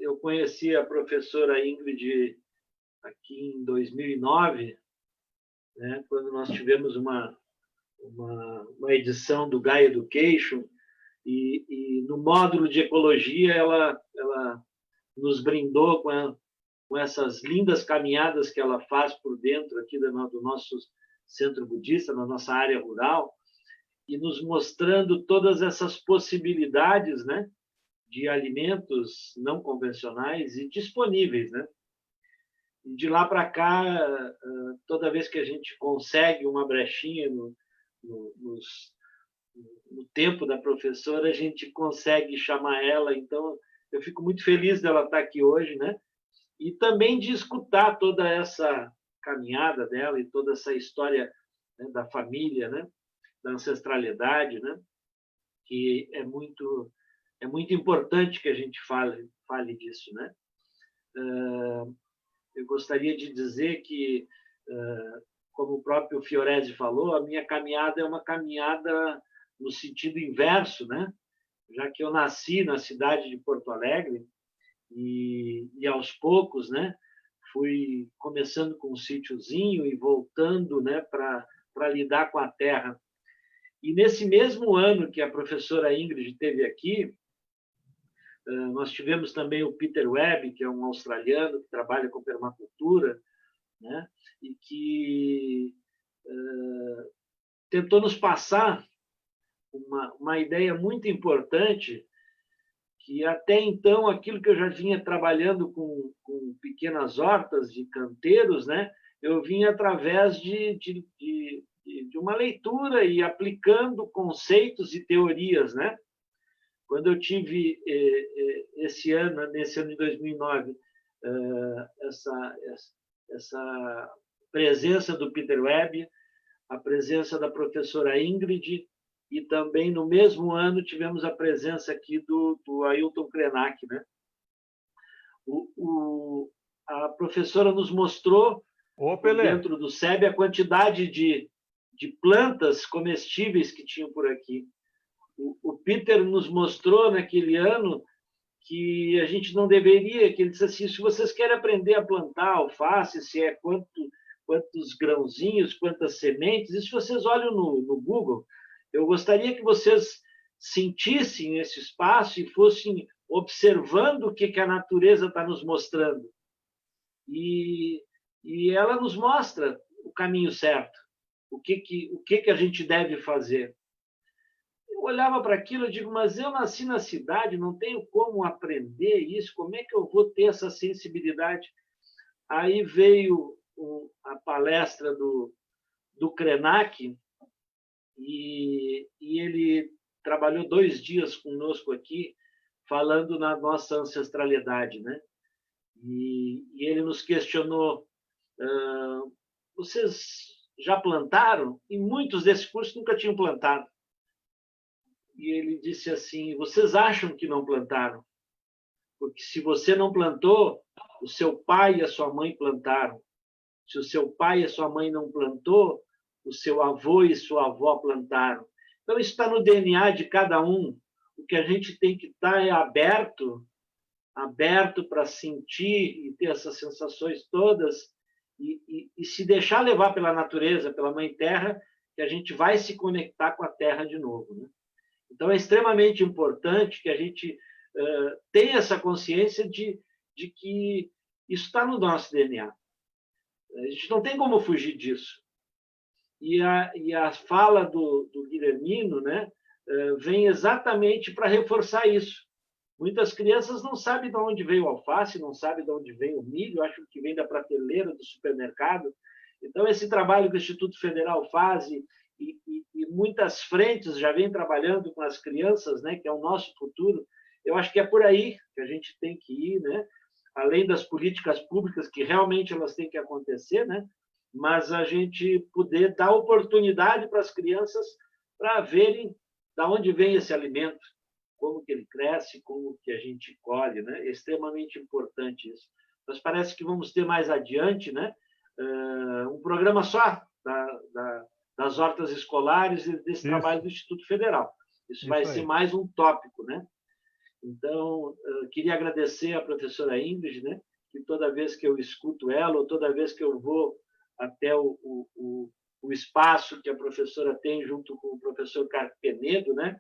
Eu conheci a professora Ingrid aqui em 2009, né? Quando nós tivemos uma edição do Gaia Education, e no módulo de ecologia ela nos brindou com essas lindas caminhadas que ela faz por dentro aqui do nosso centro budista, na nossa área rural, e nos mostrando todas essas possibilidades, né, de alimentos não convencionais e disponíveis, né? E de lá para cá, toda vez que a gente consegue uma brechinha no tempo da professora, a gente consegue chamar ela. Então, eu fico muito feliz dela estar aqui hoje, né? E também de escutar toda essa caminhada dela e toda essa história, né, da família, né, da ancestralidade, né, que é muito importante que a gente fale disso, né? Eu gostaria de dizer que, como o próprio Fiorese falou, a minha caminhada é uma caminhada no sentido inverso, né? Já que eu nasci na cidade de Porto Alegre, e aos poucos, né, fui começando com um sítiozinho e voltando, né, para lidar com a terra. E nesse mesmo ano que a professora Ingrid esteve aqui, nós tivemos também o Peter Webb, que é um australiano que trabalha com permacultura, né, e que tentou nos passar uma ideia muito importante, que até então aquilo que eu já vinha trabalhando com pequenas hortas de canteiros, né, eu vinha através de uma leitura e aplicando conceitos e teorias, né? Quando eu tive nesse ano de 2009, essa presença do Peter Webb, a presença da professora Ingrid, e também, no mesmo ano, tivemos a presença aqui do Ailton Krenak, né? A professora nos mostrou, dentro do SEB, a quantidade de plantas comestíveis que tinham por aqui. O Peter nos mostrou, naquele ano, que a gente não deveria, que ele disse assim, se vocês querem aprender a plantar alface, se é quantos grãozinhos, quantas sementes, isso vocês olham no Google. Eu gostaria que vocês sentissem esse espaço e fossem observando o que a natureza está nos mostrando. E ela nos mostra o caminho certo, o que a gente deve fazer. Eu olhava para aquilo e digo, mas eu nasci na cidade, não tenho como aprender isso, como é que eu vou ter essa sensibilidade? Aí veio a palestra do Krenak, e ele trabalhou 2 dias conosco aqui, falando na nossa ancestralidade, né? E ele nos questionou, vocês já plantaram? E muitos desses cursos nunca tinham plantado. e ele disse assim: vocês acham que não plantaram? Porque se você não plantou, o seu pai e a sua mãe plantaram. Se o seu pai e a sua mãe não plantou, o seu avô e sua avó plantaram. Então, isso está no DNA de cada um. O que a gente tem que estar é aberto para sentir e ter essas sensações todas e se deixar levar pela natureza, pela Mãe Terra, que a gente vai se conectar com a Terra de novo, né? Então, é extremamente importante que a gente tenha essa consciência de que isso está no nosso DNA. A gente não tem como fugir disso. E a fala do Guilhermino, né, vem exatamente para reforçar isso. Muitas crianças não sabem de onde veio o alface, não sabem de onde veio o milho, acham que vem da prateleira do supermercado. Então, esse trabalho que o Instituto Federal faz e muitas frentes já vem trabalhando com as crianças, né, que é o nosso futuro, eu acho que é por aí que a gente tem que ir, né? Além das políticas públicas, que realmente elas têm que acontecer, né? Mas a gente poder dar oportunidade para as crianças para verem de onde vem esse alimento, como que ele cresce, como que a gente colhe, né? É extremamente importante isso. Mas parece que vamos ter mais adiante, né, um programa só das hortas escolares e desse trabalho do Instituto Federal. Isso vai ser mais um tópico, né? Então, queria agradecer à professora Ingrid, né, que toda vez que eu escuto ela, ou toda vez que eu vou até o espaço que a professora tem junto com o professor Penedo, né,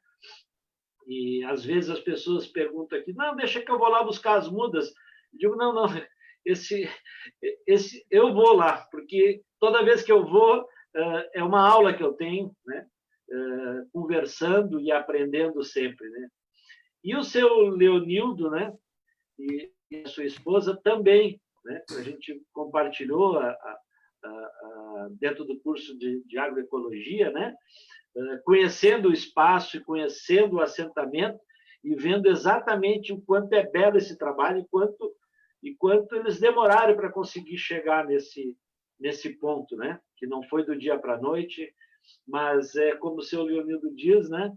e às vezes as pessoas perguntam aqui, não, deixa que eu vou lá buscar as mudas. Eu digo, não, esse eu vou lá, porque toda vez que eu vou, é uma aula que eu tenho, né, conversando e aprendendo sempre, né. E o seu Leonildo, né, e a sua esposa também, né, a gente compartilhou dentro do curso de agroecologia, né, conhecendo o espaço e conhecendo o assentamento e vendo exatamente o quanto é belo esse trabalho e quanto eles demoraram para conseguir chegar nesse ponto, né, que não foi do dia para a noite, mas é como o seu Leonildo diz, né,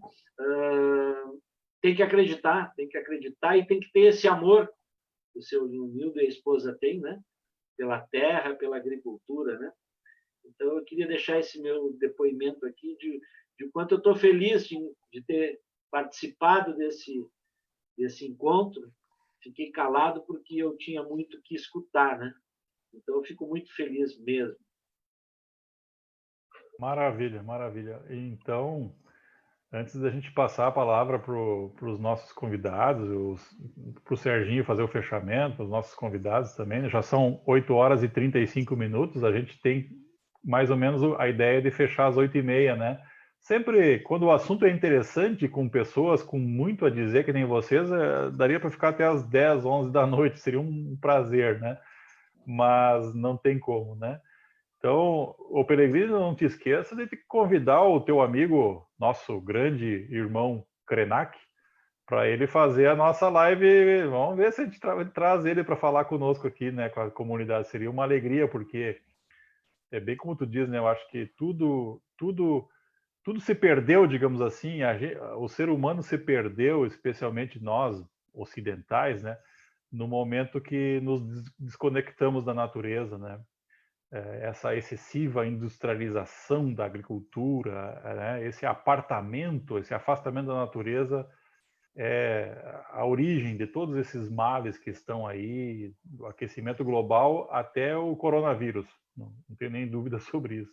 tem que acreditar e tem que ter esse amor que o seu Leonildo e a esposa têm, né, pela terra, pela agricultura, né. Então, eu queria deixar esse meu depoimento aqui de quanto eu estou feliz de ter participado desse encontro. Fiquei calado porque eu tinha muito que escutar, né. Então, eu fico muito feliz mesmo. Maravilha, maravilha. Então, antes da gente passar a palavra para os nossos convidados, para o Serginho fazer o fechamento, os nossos convidados também, né? Já são 8 horas e 35 minutos, a gente tem mais ou menos a ideia de fechar às 8h30, né? Sempre, quando o assunto é interessante, com pessoas com muito a dizer, que nem vocês, daria para ficar até às 10, 11 da noite, seria um prazer, né? Mas não tem como, né? Então, ô Peregrino, não te esqueça de convidar o teu amigo, nosso grande irmão Krenak, para ele fazer a nossa live. Vamos ver se a gente traz ele para falar conosco aqui, né, com a comunidade. Seria uma alegria, porque é bem como tu diz, né? Eu acho que tudo se perdeu, digamos assim. O ser humano se perdeu, especialmente nós ocidentais, né, no momento que nos desconectamos da natureza, né? Essa excessiva industrialização da agricultura, né? Esse afastamento da natureza é a origem de todos esses males que estão aí, do aquecimento global até o coronavírus. Não tenho nem dúvida sobre isso.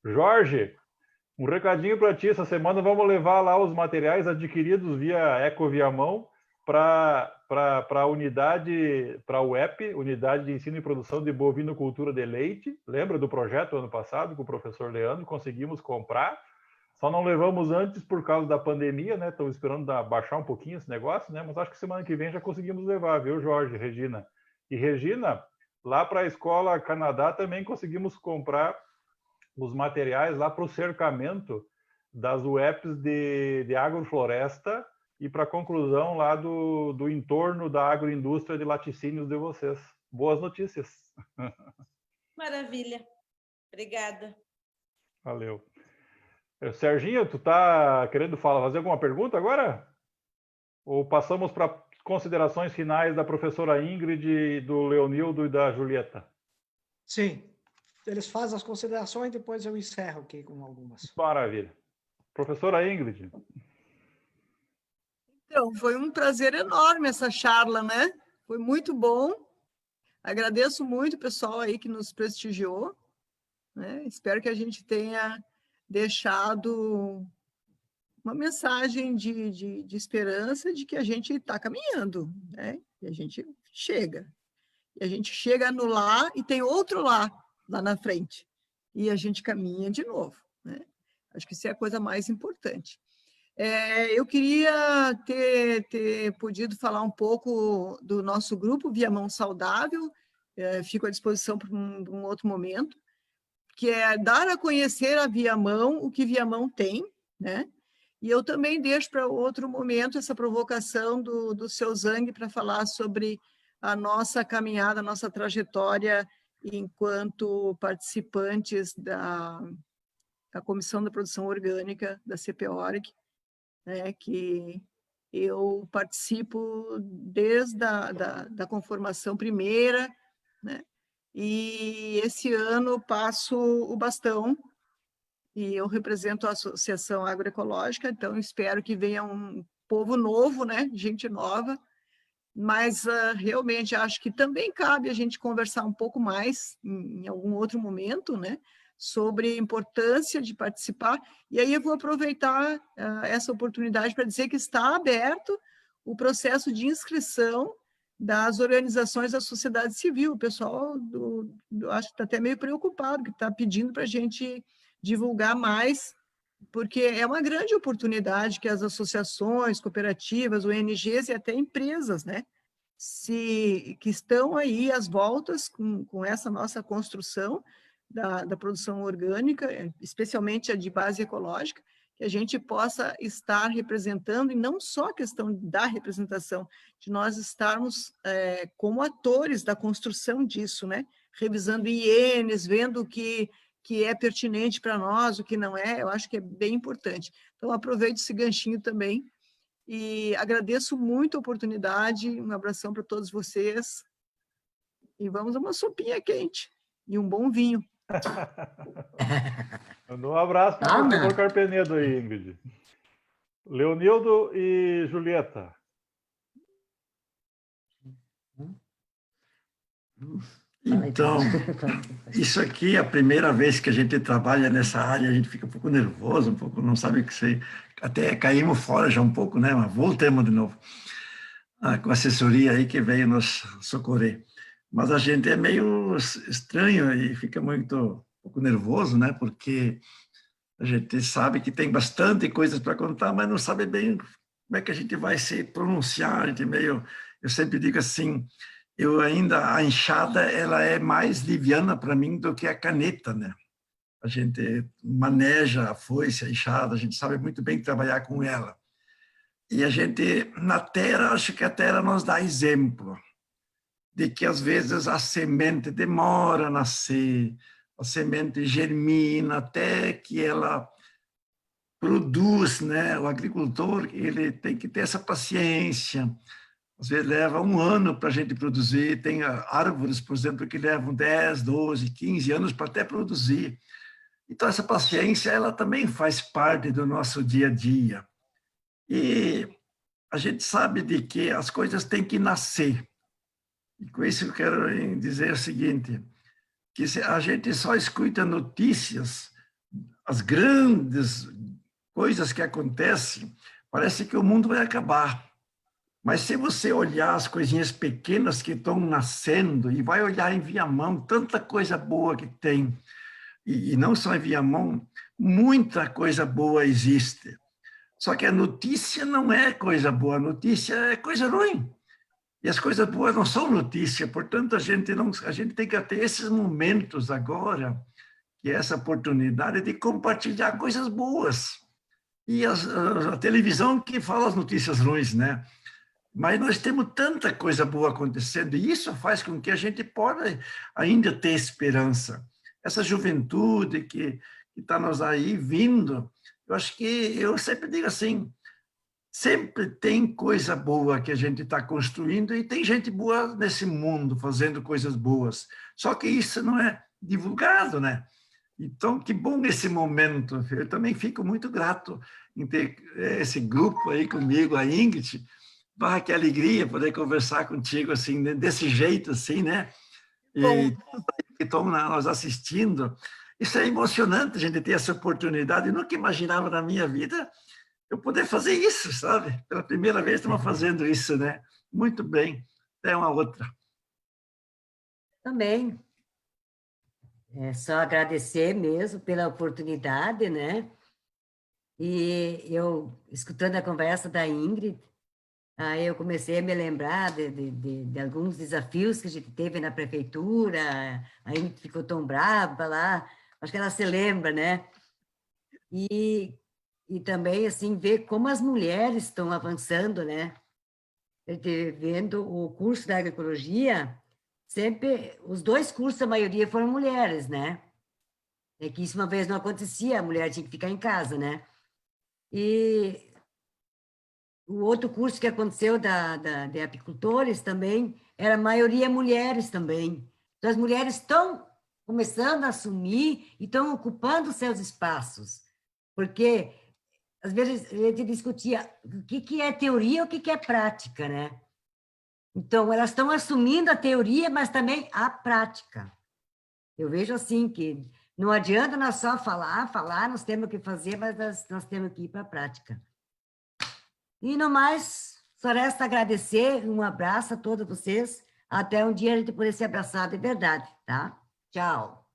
Jorge, um recadinho para ti. Essa semana vamos levar lá os materiais adquiridos via Ecoviamão para a unidade, para a UEP, Unidade de Ensino e Produção de Bovinocultura de Leite. Lembra do projeto ano passado com o professor Leandro? Conseguimos comprar, só não levamos antes por causa da pandemia, né? Estamos esperando baixar um pouquinho esse negócio, né? Mas acho que semana que vem já conseguimos levar, viu, Jorge, Regina? E Regina, lá para a Escola Canadá também conseguimos comprar os materiais lá para o cercamento das UEPs de agrofloresta e para a conclusão lá do entorno da agroindústria de laticínios de vocês. Boas notícias. Maravilha. Obrigada. Valeu. Serginho, tu tá querendo fazer alguma pergunta agora? Ou passamos para considerações finais da professora Ingrid, do Leonildo e da Julieta? Sim. Eles fazem as considerações, depois eu encerro aqui com algumas. Maravilha. Professora Ingrid. Então, foi um prazer enorme essa charla, né? Foi muito bom. Agradeço muito o pessoal aí que nos prestigiou, né? Espero que a gente tenha deixado uma mensagem de esperança de que a gente está caminhando, né? E a gente chega. E a gente chega no lá e tem outro lá na frente. E a gente caminha de novo, né? Acho que isso é a coisa mais importante. Eu queria ter podido falar um pouco do nosso grupo Viamão Saudável, fico à disposição para um outro momento, que é dar a conhecer a Viamão o que Viamão tem, né? E eu também deixo para outro momento essa provocação do seu Zang para falar sobre a nossa caminhada, a nossa trajetória enquanto participantes da Comissão da Produção Orgânica da CPORG, né, que eu participo desde da conformação primeira, né, e esse ano passo o bastão, e eu represento a Associação Agroecológica, então espero que venha um povo novo, né, gente nova, mas realmente acho que também cabe a gente conversar um pouco mais em algum outro momento, né, sobre a importância de participar, e aí eu vou aproveitar essa oportunidade para dizer que está aberto o processo de inscrição das organizações da sociedade civil. O pessoal, acho que está até meio preocupado, que está pedindo para a gente divulgar mais, porque é uma grande oportunidade que as associações, cooperativas, ONGs e até empresas, né, que estão aí às voltas com essa nossa construção da produção orgânica, especialmente a de base ecológica, que a gente possa estar representando, e não só a questão da representação, de nós estarmos como atores da construção disso, né? Revisando ienes, vendo o que é pertinente para nós, o que não é, eu acho que é bem importante. Então, aproveito esse ganchinho também, e agradeço muito a oportunidade, um abração para todos vocês, e vamos a uma sopinha quente, e um bom vinho. Manda um abraço para o professor Carpenedo aí, Ingrid. Leonildo e Julieta. Então, isso aqui é a primeira vez que a gente trabalha nessa área, a gente fica um pouco nervoso, um pouco não sabe o que sei. Até caímos fora já um pouco, né? Mas voltemos de novo com a assessoria aí que veio nos socorrer. Mas a gente é meio estranho e fica um pouco nervoso, né? Porque a gente sabe que tem bastante coisas para contar, mas não sabe bem como é que a gente vai se pronunciar. A gente eu sempre digo assim, a enxada, ela é mais liviana para mim do que a caneta, né? A gente maneja a foice, a enxada, a gente sabe muito bem trabalhar com ela. E a gente, na terra, acho que a terra nos dá exemplo de que, às vezes, a semente demora a nascer, a semente germina até que ela produz, né? O agricultor, ele tem que ter essa paciência. Às vezes leva 1 ano para a gente produzir, tem árvores, por exemplo, que levam 10, 12, 15 anos para até produzir. Então, essa paciência, ela também faz parte do nosso dia a dia. E a gente sabe de que as coisas têm que nascer. E com isso eu quero dizer o seguinte, que se a gente só escuta notícias, as grandes coisas que acontecem, parece que o mundo vai acabar. Mas se você olhar as coisinhas pequenas que estão nascendo, e vai olhar em Viamão, tanta coisa boa que tem, e não só em Viamão, muita coisa boa existe. Só que a notícia não é coisa boa, a notícia é coisa ruim. E as coisas boas não são notícia, portanto, a gente tem que ter esses momentos agora, que é essa oportunidade de compartilhar coisas boas. E a televisão que fala as notícias ruins, né? Mas nós temos tanta coisa boa acontecendo, e isso faz com que a gente possa ainda ter esperança. Essa juventude que está nos aí vindo, Eu acho que eu sempre digo assim, sempre tem coisa boa que a gente está construindo e tem gente boa nesse mundo fazendo coisas boas. Só que isso não é divulgado, né? Então, que bom esse momento. Eu também fico muito grato em ter esse grupo aí comigo, a Ingrid. Bah, que alegria poder conversar contigo assim, desse jeito, assim, né? E que estão nós assistindo. Isso é emocionante, a gente ter essa oportunidade. Eu nunca imaginava na minha vida eu poder fazer isso, sabe? Pela primeira vez estamos fazendo isso, né? Muito bem. Até uma outra. Também. É só agradecer mesmo pela oportunidade, né? E eu, escutando a conversa da Ingrid, aí eu comecei a me lembrar de alguns desafios que a gente teve na prefeitura, a Ingrid ficou tão brava lá, acho que ela se lembra, né? E também, assim, ver como as mulheres estão avançando, né? Vendo o curso da agroecologia, sempre, os 2 cursos, a maioria foram mulheres, né? É que isso uma vez não acontecia, a mulher tinha que ficar em casa, né? E o outro curso que aconteceu de apicultores também, era a maioria mulheres também. Então, as mulheres estão começando a assumir e estão ocupando seus espaços, porque, às vezes, a gente discutia o que é teoria e o que é prática, né? Então, elas estão assumindo a teoria, mas também a prática. Eu vejo assim que não adianta nós só falar, nós temos que fazer, mas nós temos que ir para a prática. E, no mais, só resta agradecer, um abraço a todos vocês, até um dia a gente poder se abraçar de verdade, tá? Tchau.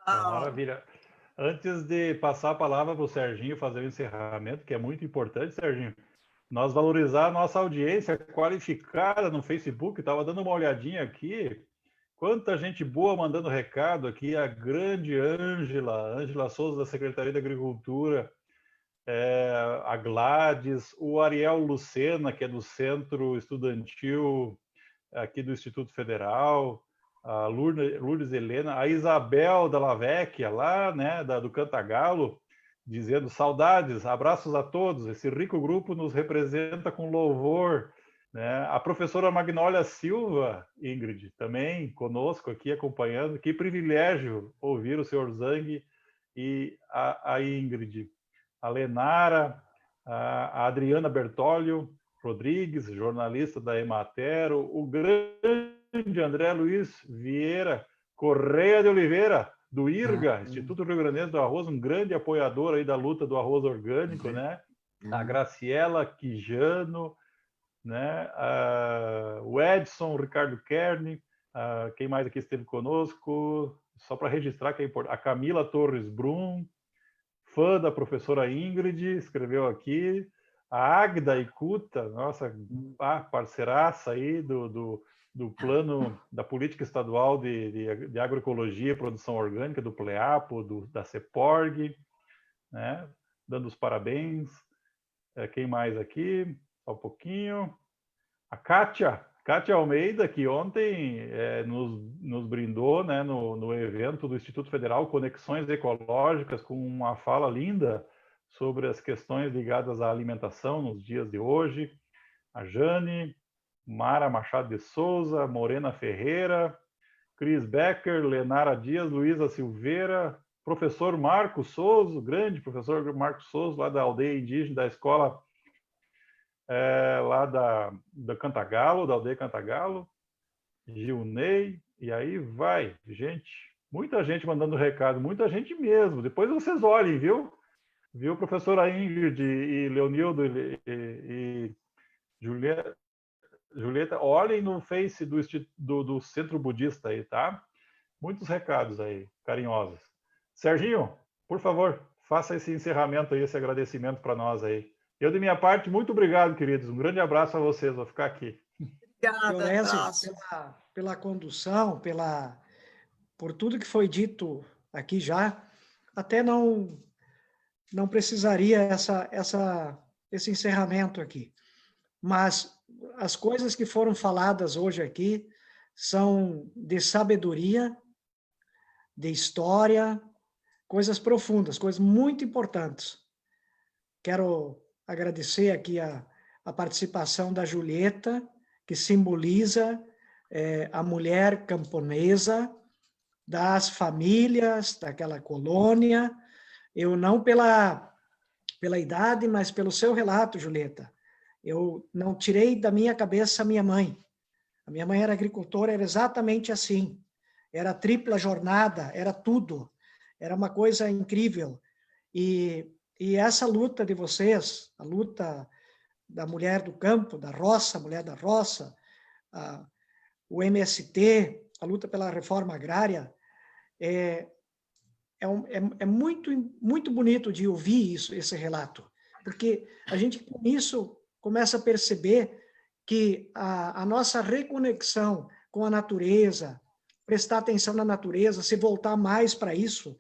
Maravilha. Antes de passar a palavra para o Serginho fazer o encerramento, que é muito importante, Serginho, nós valorizar a nossa audiência qualificada no Facebook, estava dando uma olhadinha aqui, quanta gente boa mandando recado aqui, a grande Ângela Souza, da Secretaria da Agricultura, a Gladys, o Ariel Lucena, que é do Centro Estudantil aqui do Instituto Federal, a Lourdes Helena, a Isabel da Lavecchia, lá, né, do Cantagalo, dizendo saudades, abraços a todos, esse rico grupo nos representa com louvor, né? A professora Magnólia Silva, Ingrid, também conosco aqui acompanhando, que privilégio ouvir o senhor Zang e a Ingrid, a Lenara, a Adriana Bertolio Rodrigues, jornalista da Ematero, o grande André Luiz Vieira Correia de Oliveira, do IRGA, Instituto Rio Grandense do Arroz, um grande apoiador aí da luta do arroz orgânico, né? A Graciela Quijano, né? O Edson, o Ricardo Kern, quem mais aqui esteve conosco? Só para registrar que é importante. A Camila Torres Brum, fã da professora Ingrid, escreveu aqui. A Agda Ikuta, nossa parceiraça aí do plano da política estadual de agroecologia e produção orgânica, do PLEAPO, da CEPORG, né? Dando os parabéns. Quem mais aqui? Só um pouquinho. A Kátia Almeida, que ontem nos brindou, né, no evento do Instituto Federal Conexões Ecológicas, com uma fala linda sobre as questões ligadas à alimentação nos dias de hoje. A Jane, Mara Machado de Souza, Morena Ferreira, Cris Becker, Lenara Dias, Luísa Silveira, professor Marcos Souza, grande professor Marcos Souza, lá da aldeia indígena, da escola lá da Cantagalo, da aldeia Cantagalo, Gilney, e aí vai, gente, muita gente mandando recado, muita gente mesmo. Depois vocês olhem, viu, professora Ingrid e Leonildo e Julieta, olhem no Face do Centro Budista aí, tá? Muitos recados aí, carinhosos. Serginho, por favor, faça esse encerramento aí, esse agradecimento para nós aí. Eu, de minha parte, muito obrigado, queridos. Um grande abraço a vocês, vou ficar aqui. Obrigada pela condução, por tudo que foi dito aqui já. Até não precisaria esse encerramento aqui. Mas as coisas que foram faladas hoje aqui são de sabedoria, de história, coisas profundas, coisas muito importantes. quero agradecer aqui a participação da Julieta, que simboliza a mulher camponesa das famílias daquela colônia. Eu não pela idade, mas pelo seu relato, Julieta. Eu não tirei da minha cabeça a minha mãe. A minha mãe era agricultora, era exatamente assim. Era tripla jornada, era tudo. Era uma coisa incrível. E essa luta de vocês, a luta da mulher do campo, da roça, mulher da roça, o MST, a luta pela reforma agrária, é muito, muito bonito de ouvir esse relato, porque a gente, com isso, começa a perceber que a nossa reconexão com a natureza, prestar atenção na natureza, se voltar mais para isso,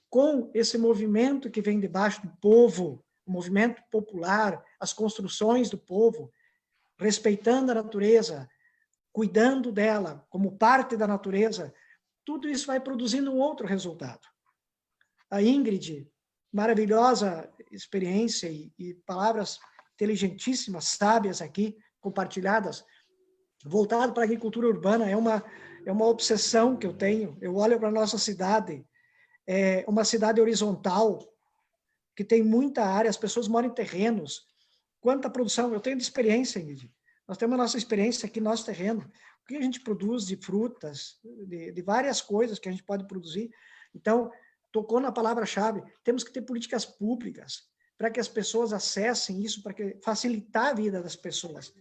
com esse movimento que vem debaixo do povo, o movimento popular, as construções do povo, respeitando a natureza, cuidando dela como parte da natureza, tudo isso vai produzindo um outro resultado. A Ingrid, maravilhosa experiência e palavras inteligentíssimas, sábias aqui, compartilhadas, voltado para a agricultura urbana, é uma obsessão que eu tenho. Eu olho para a nossa cidade, é uma cidade horizontal, que tem muita área, as pessoas moram em terrenos. Quanta produção, eu tenho de experiência, Ingrid. Nós temos a nossa experiência aqui, nosso terreno. O que a gente produz de frutas, de várias coisas que a gente pode produzir. Então, tocou na palavra-chave, temos que ter políticas públicas para que as pessoas acessem isso, para facilitar a vida das pessoas.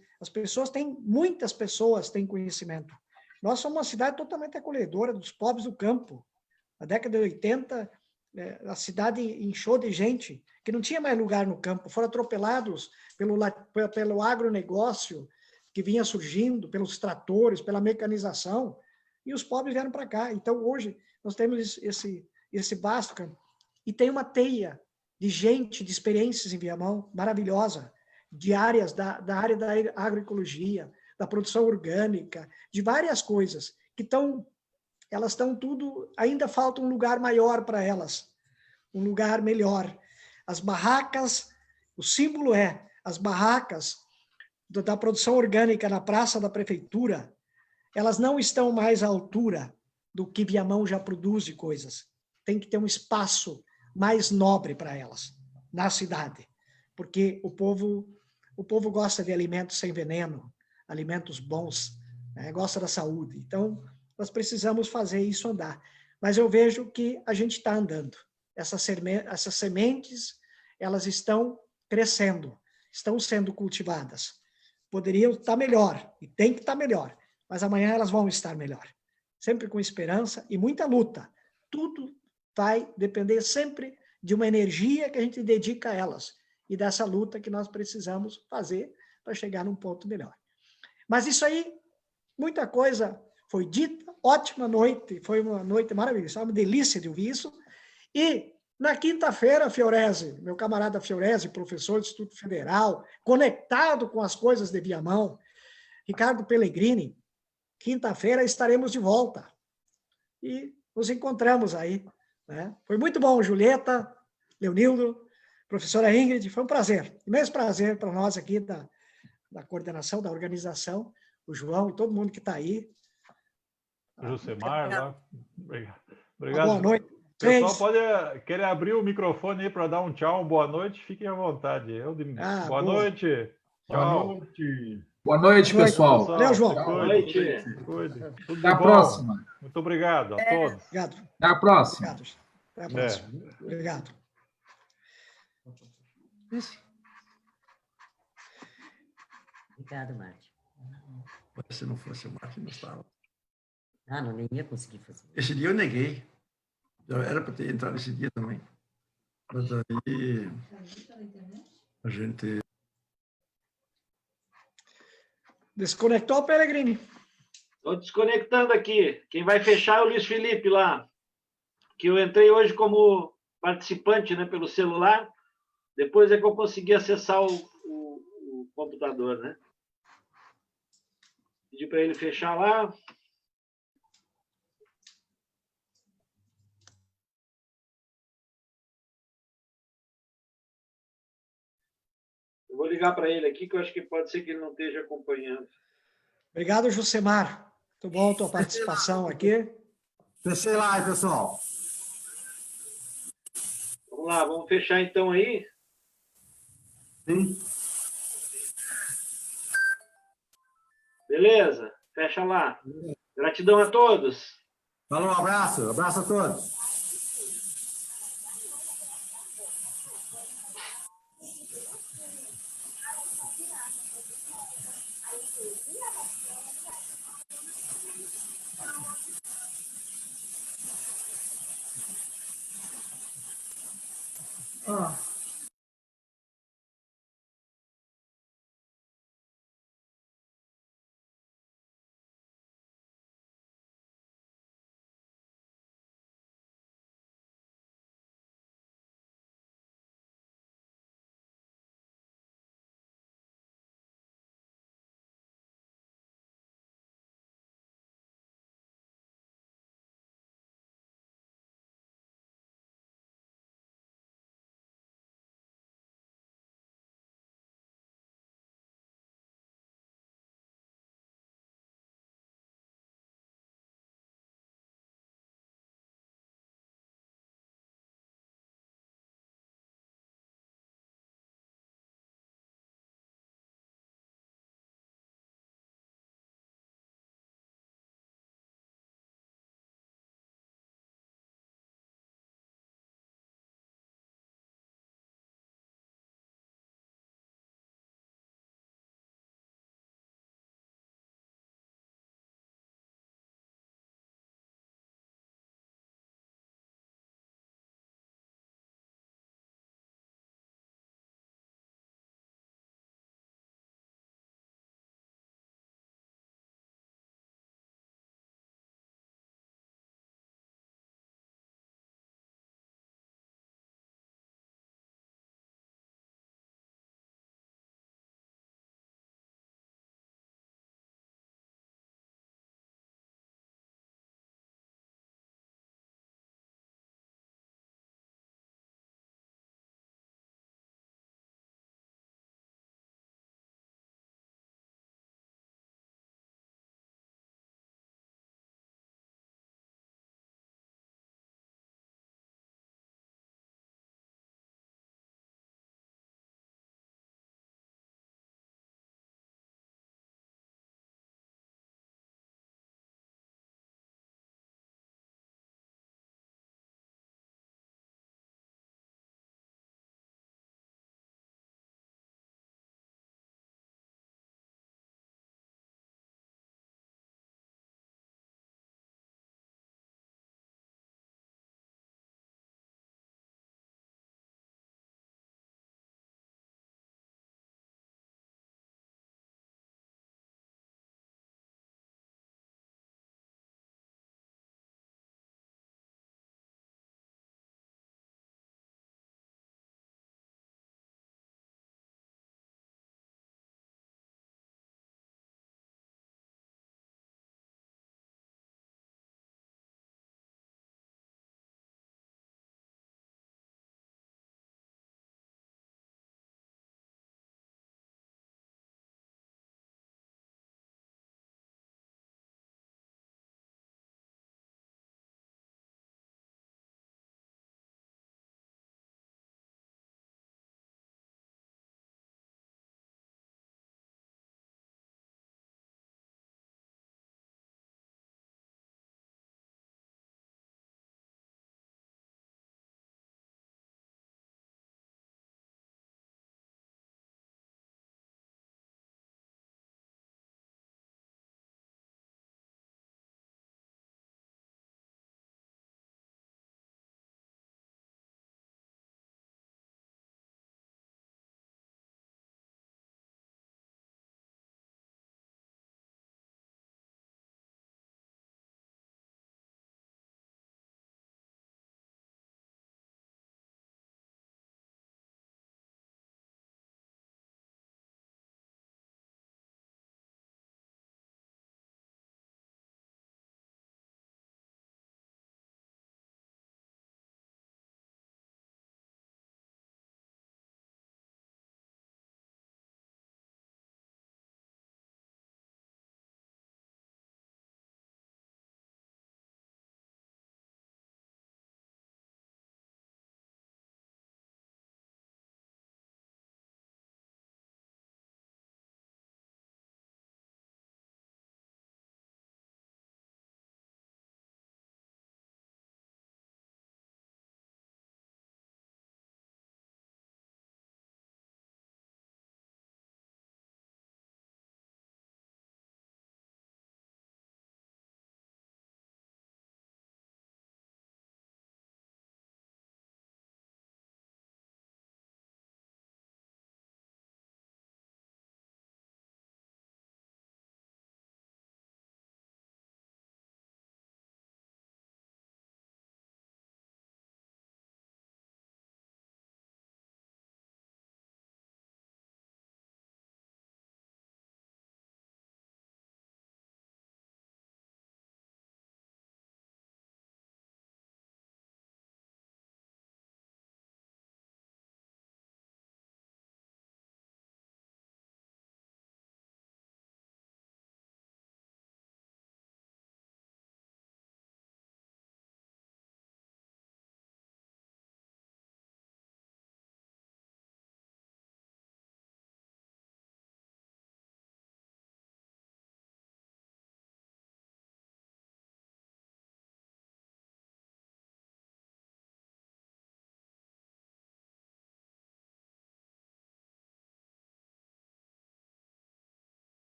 Muitas pessoas têm conhecimento. Nós somos uma cidade totalmente acolhedora dos pobres do campo. Na década de 80, a cidade inchou de gente que não tinha mais lugar no campo, foram atropelados pelo agronegócio que vinha surgindo, pelos tratores, pela mecanização, e os pobres vieram para cá. Então, hoje, nós temos esse vasto campo. E tem uma teia de gente, de experiências em Viamão, maravilhosa, de áreas da área da agroecologia, da produção orgânica, de várias coisas, que elas estão tudo, ainda falta um lugar maior para elas, um lugar melhor. As barracas, o símbolo as barracas da produção orgânica na praça da prefeitura, elas não estão mais à altura do que Viamão já produz de coisas. Tem que ter um espaço mais nobre para elas, na cidade, porque o povo gosta de alimentos sem veneno, alimentos bons, né? Gosta da saúde. Então, nós precisamos fazer isso andar. Mas eu vejo que a gente está andando. Essas sementes, elas estão crescendo, estão sendo cultivadas. Poderiam estar melhor, e tem que estar melhor, mas amanhã elas vão estar melhor. Sempre com esperança e muita luta. Tudo vai depender sempre de uma energia que a gente dedica a elas e dessa luta que nós precisamos fazer para chegar num ponto melhor. Mas isso aí, muita coisa foi dita, ótima noite, foi uma noite maravilhosa, uma delícia de ouvir isso. E na quinta-feira, Fiorese, meu camarada Fiorese, professor do Instituto Federal, conectado com as coisas de Viamão, Ricardo Pellegrini, quinta-feira estaremos de volta. E nos encontramos aí. Né? Foi muito bom, Julieta, Leonildo, professora Ingrid, foi um prazer, imenso prazer para nós aqui da coordenação, da organização, o João e todo mundo que está aí. Josemar, lá. Obrigado. Boa noite. O pessoal pode querer abrir o microfone aí para dar um tchau, boa noite, fiquem à vontade. Boa noite. Boa noite. Boa noite, pessoal. Valeu, João. Boa noite. Até a próxima. Muito obrigado a todos. Obrigado. Até a próxima. Obrigado. Até a próxima. Obrigado. Obrigado, Márcio. Se não fosse o Márcio, não estava. Nem ia conseguir fazer. Esse dia eu neguei. Já era para ter entrado esse dia também. Mas aí a gente... Desconectou, Pellegrini? Estou desconectando aqui. Quem vai fechar é o Luiz Felipe lá, que eu entrei hoje como participante, né, pelo celular. Depois é que eu consegui acessar o computador, né? Pedi para ele fechar lá. Vou ligar para ele aqui, que eu acho que pode ser que ele não esteja acompanhando. Obrigado, Josemar. Muito bom a tua participação aqui. Fechei lá, pessoal. Vamos lá, vamos fechar então aí? Sim. Beleza? Fecha lá. Gratidão a todos. Falou, um abraço. Abraço a todos. Ó,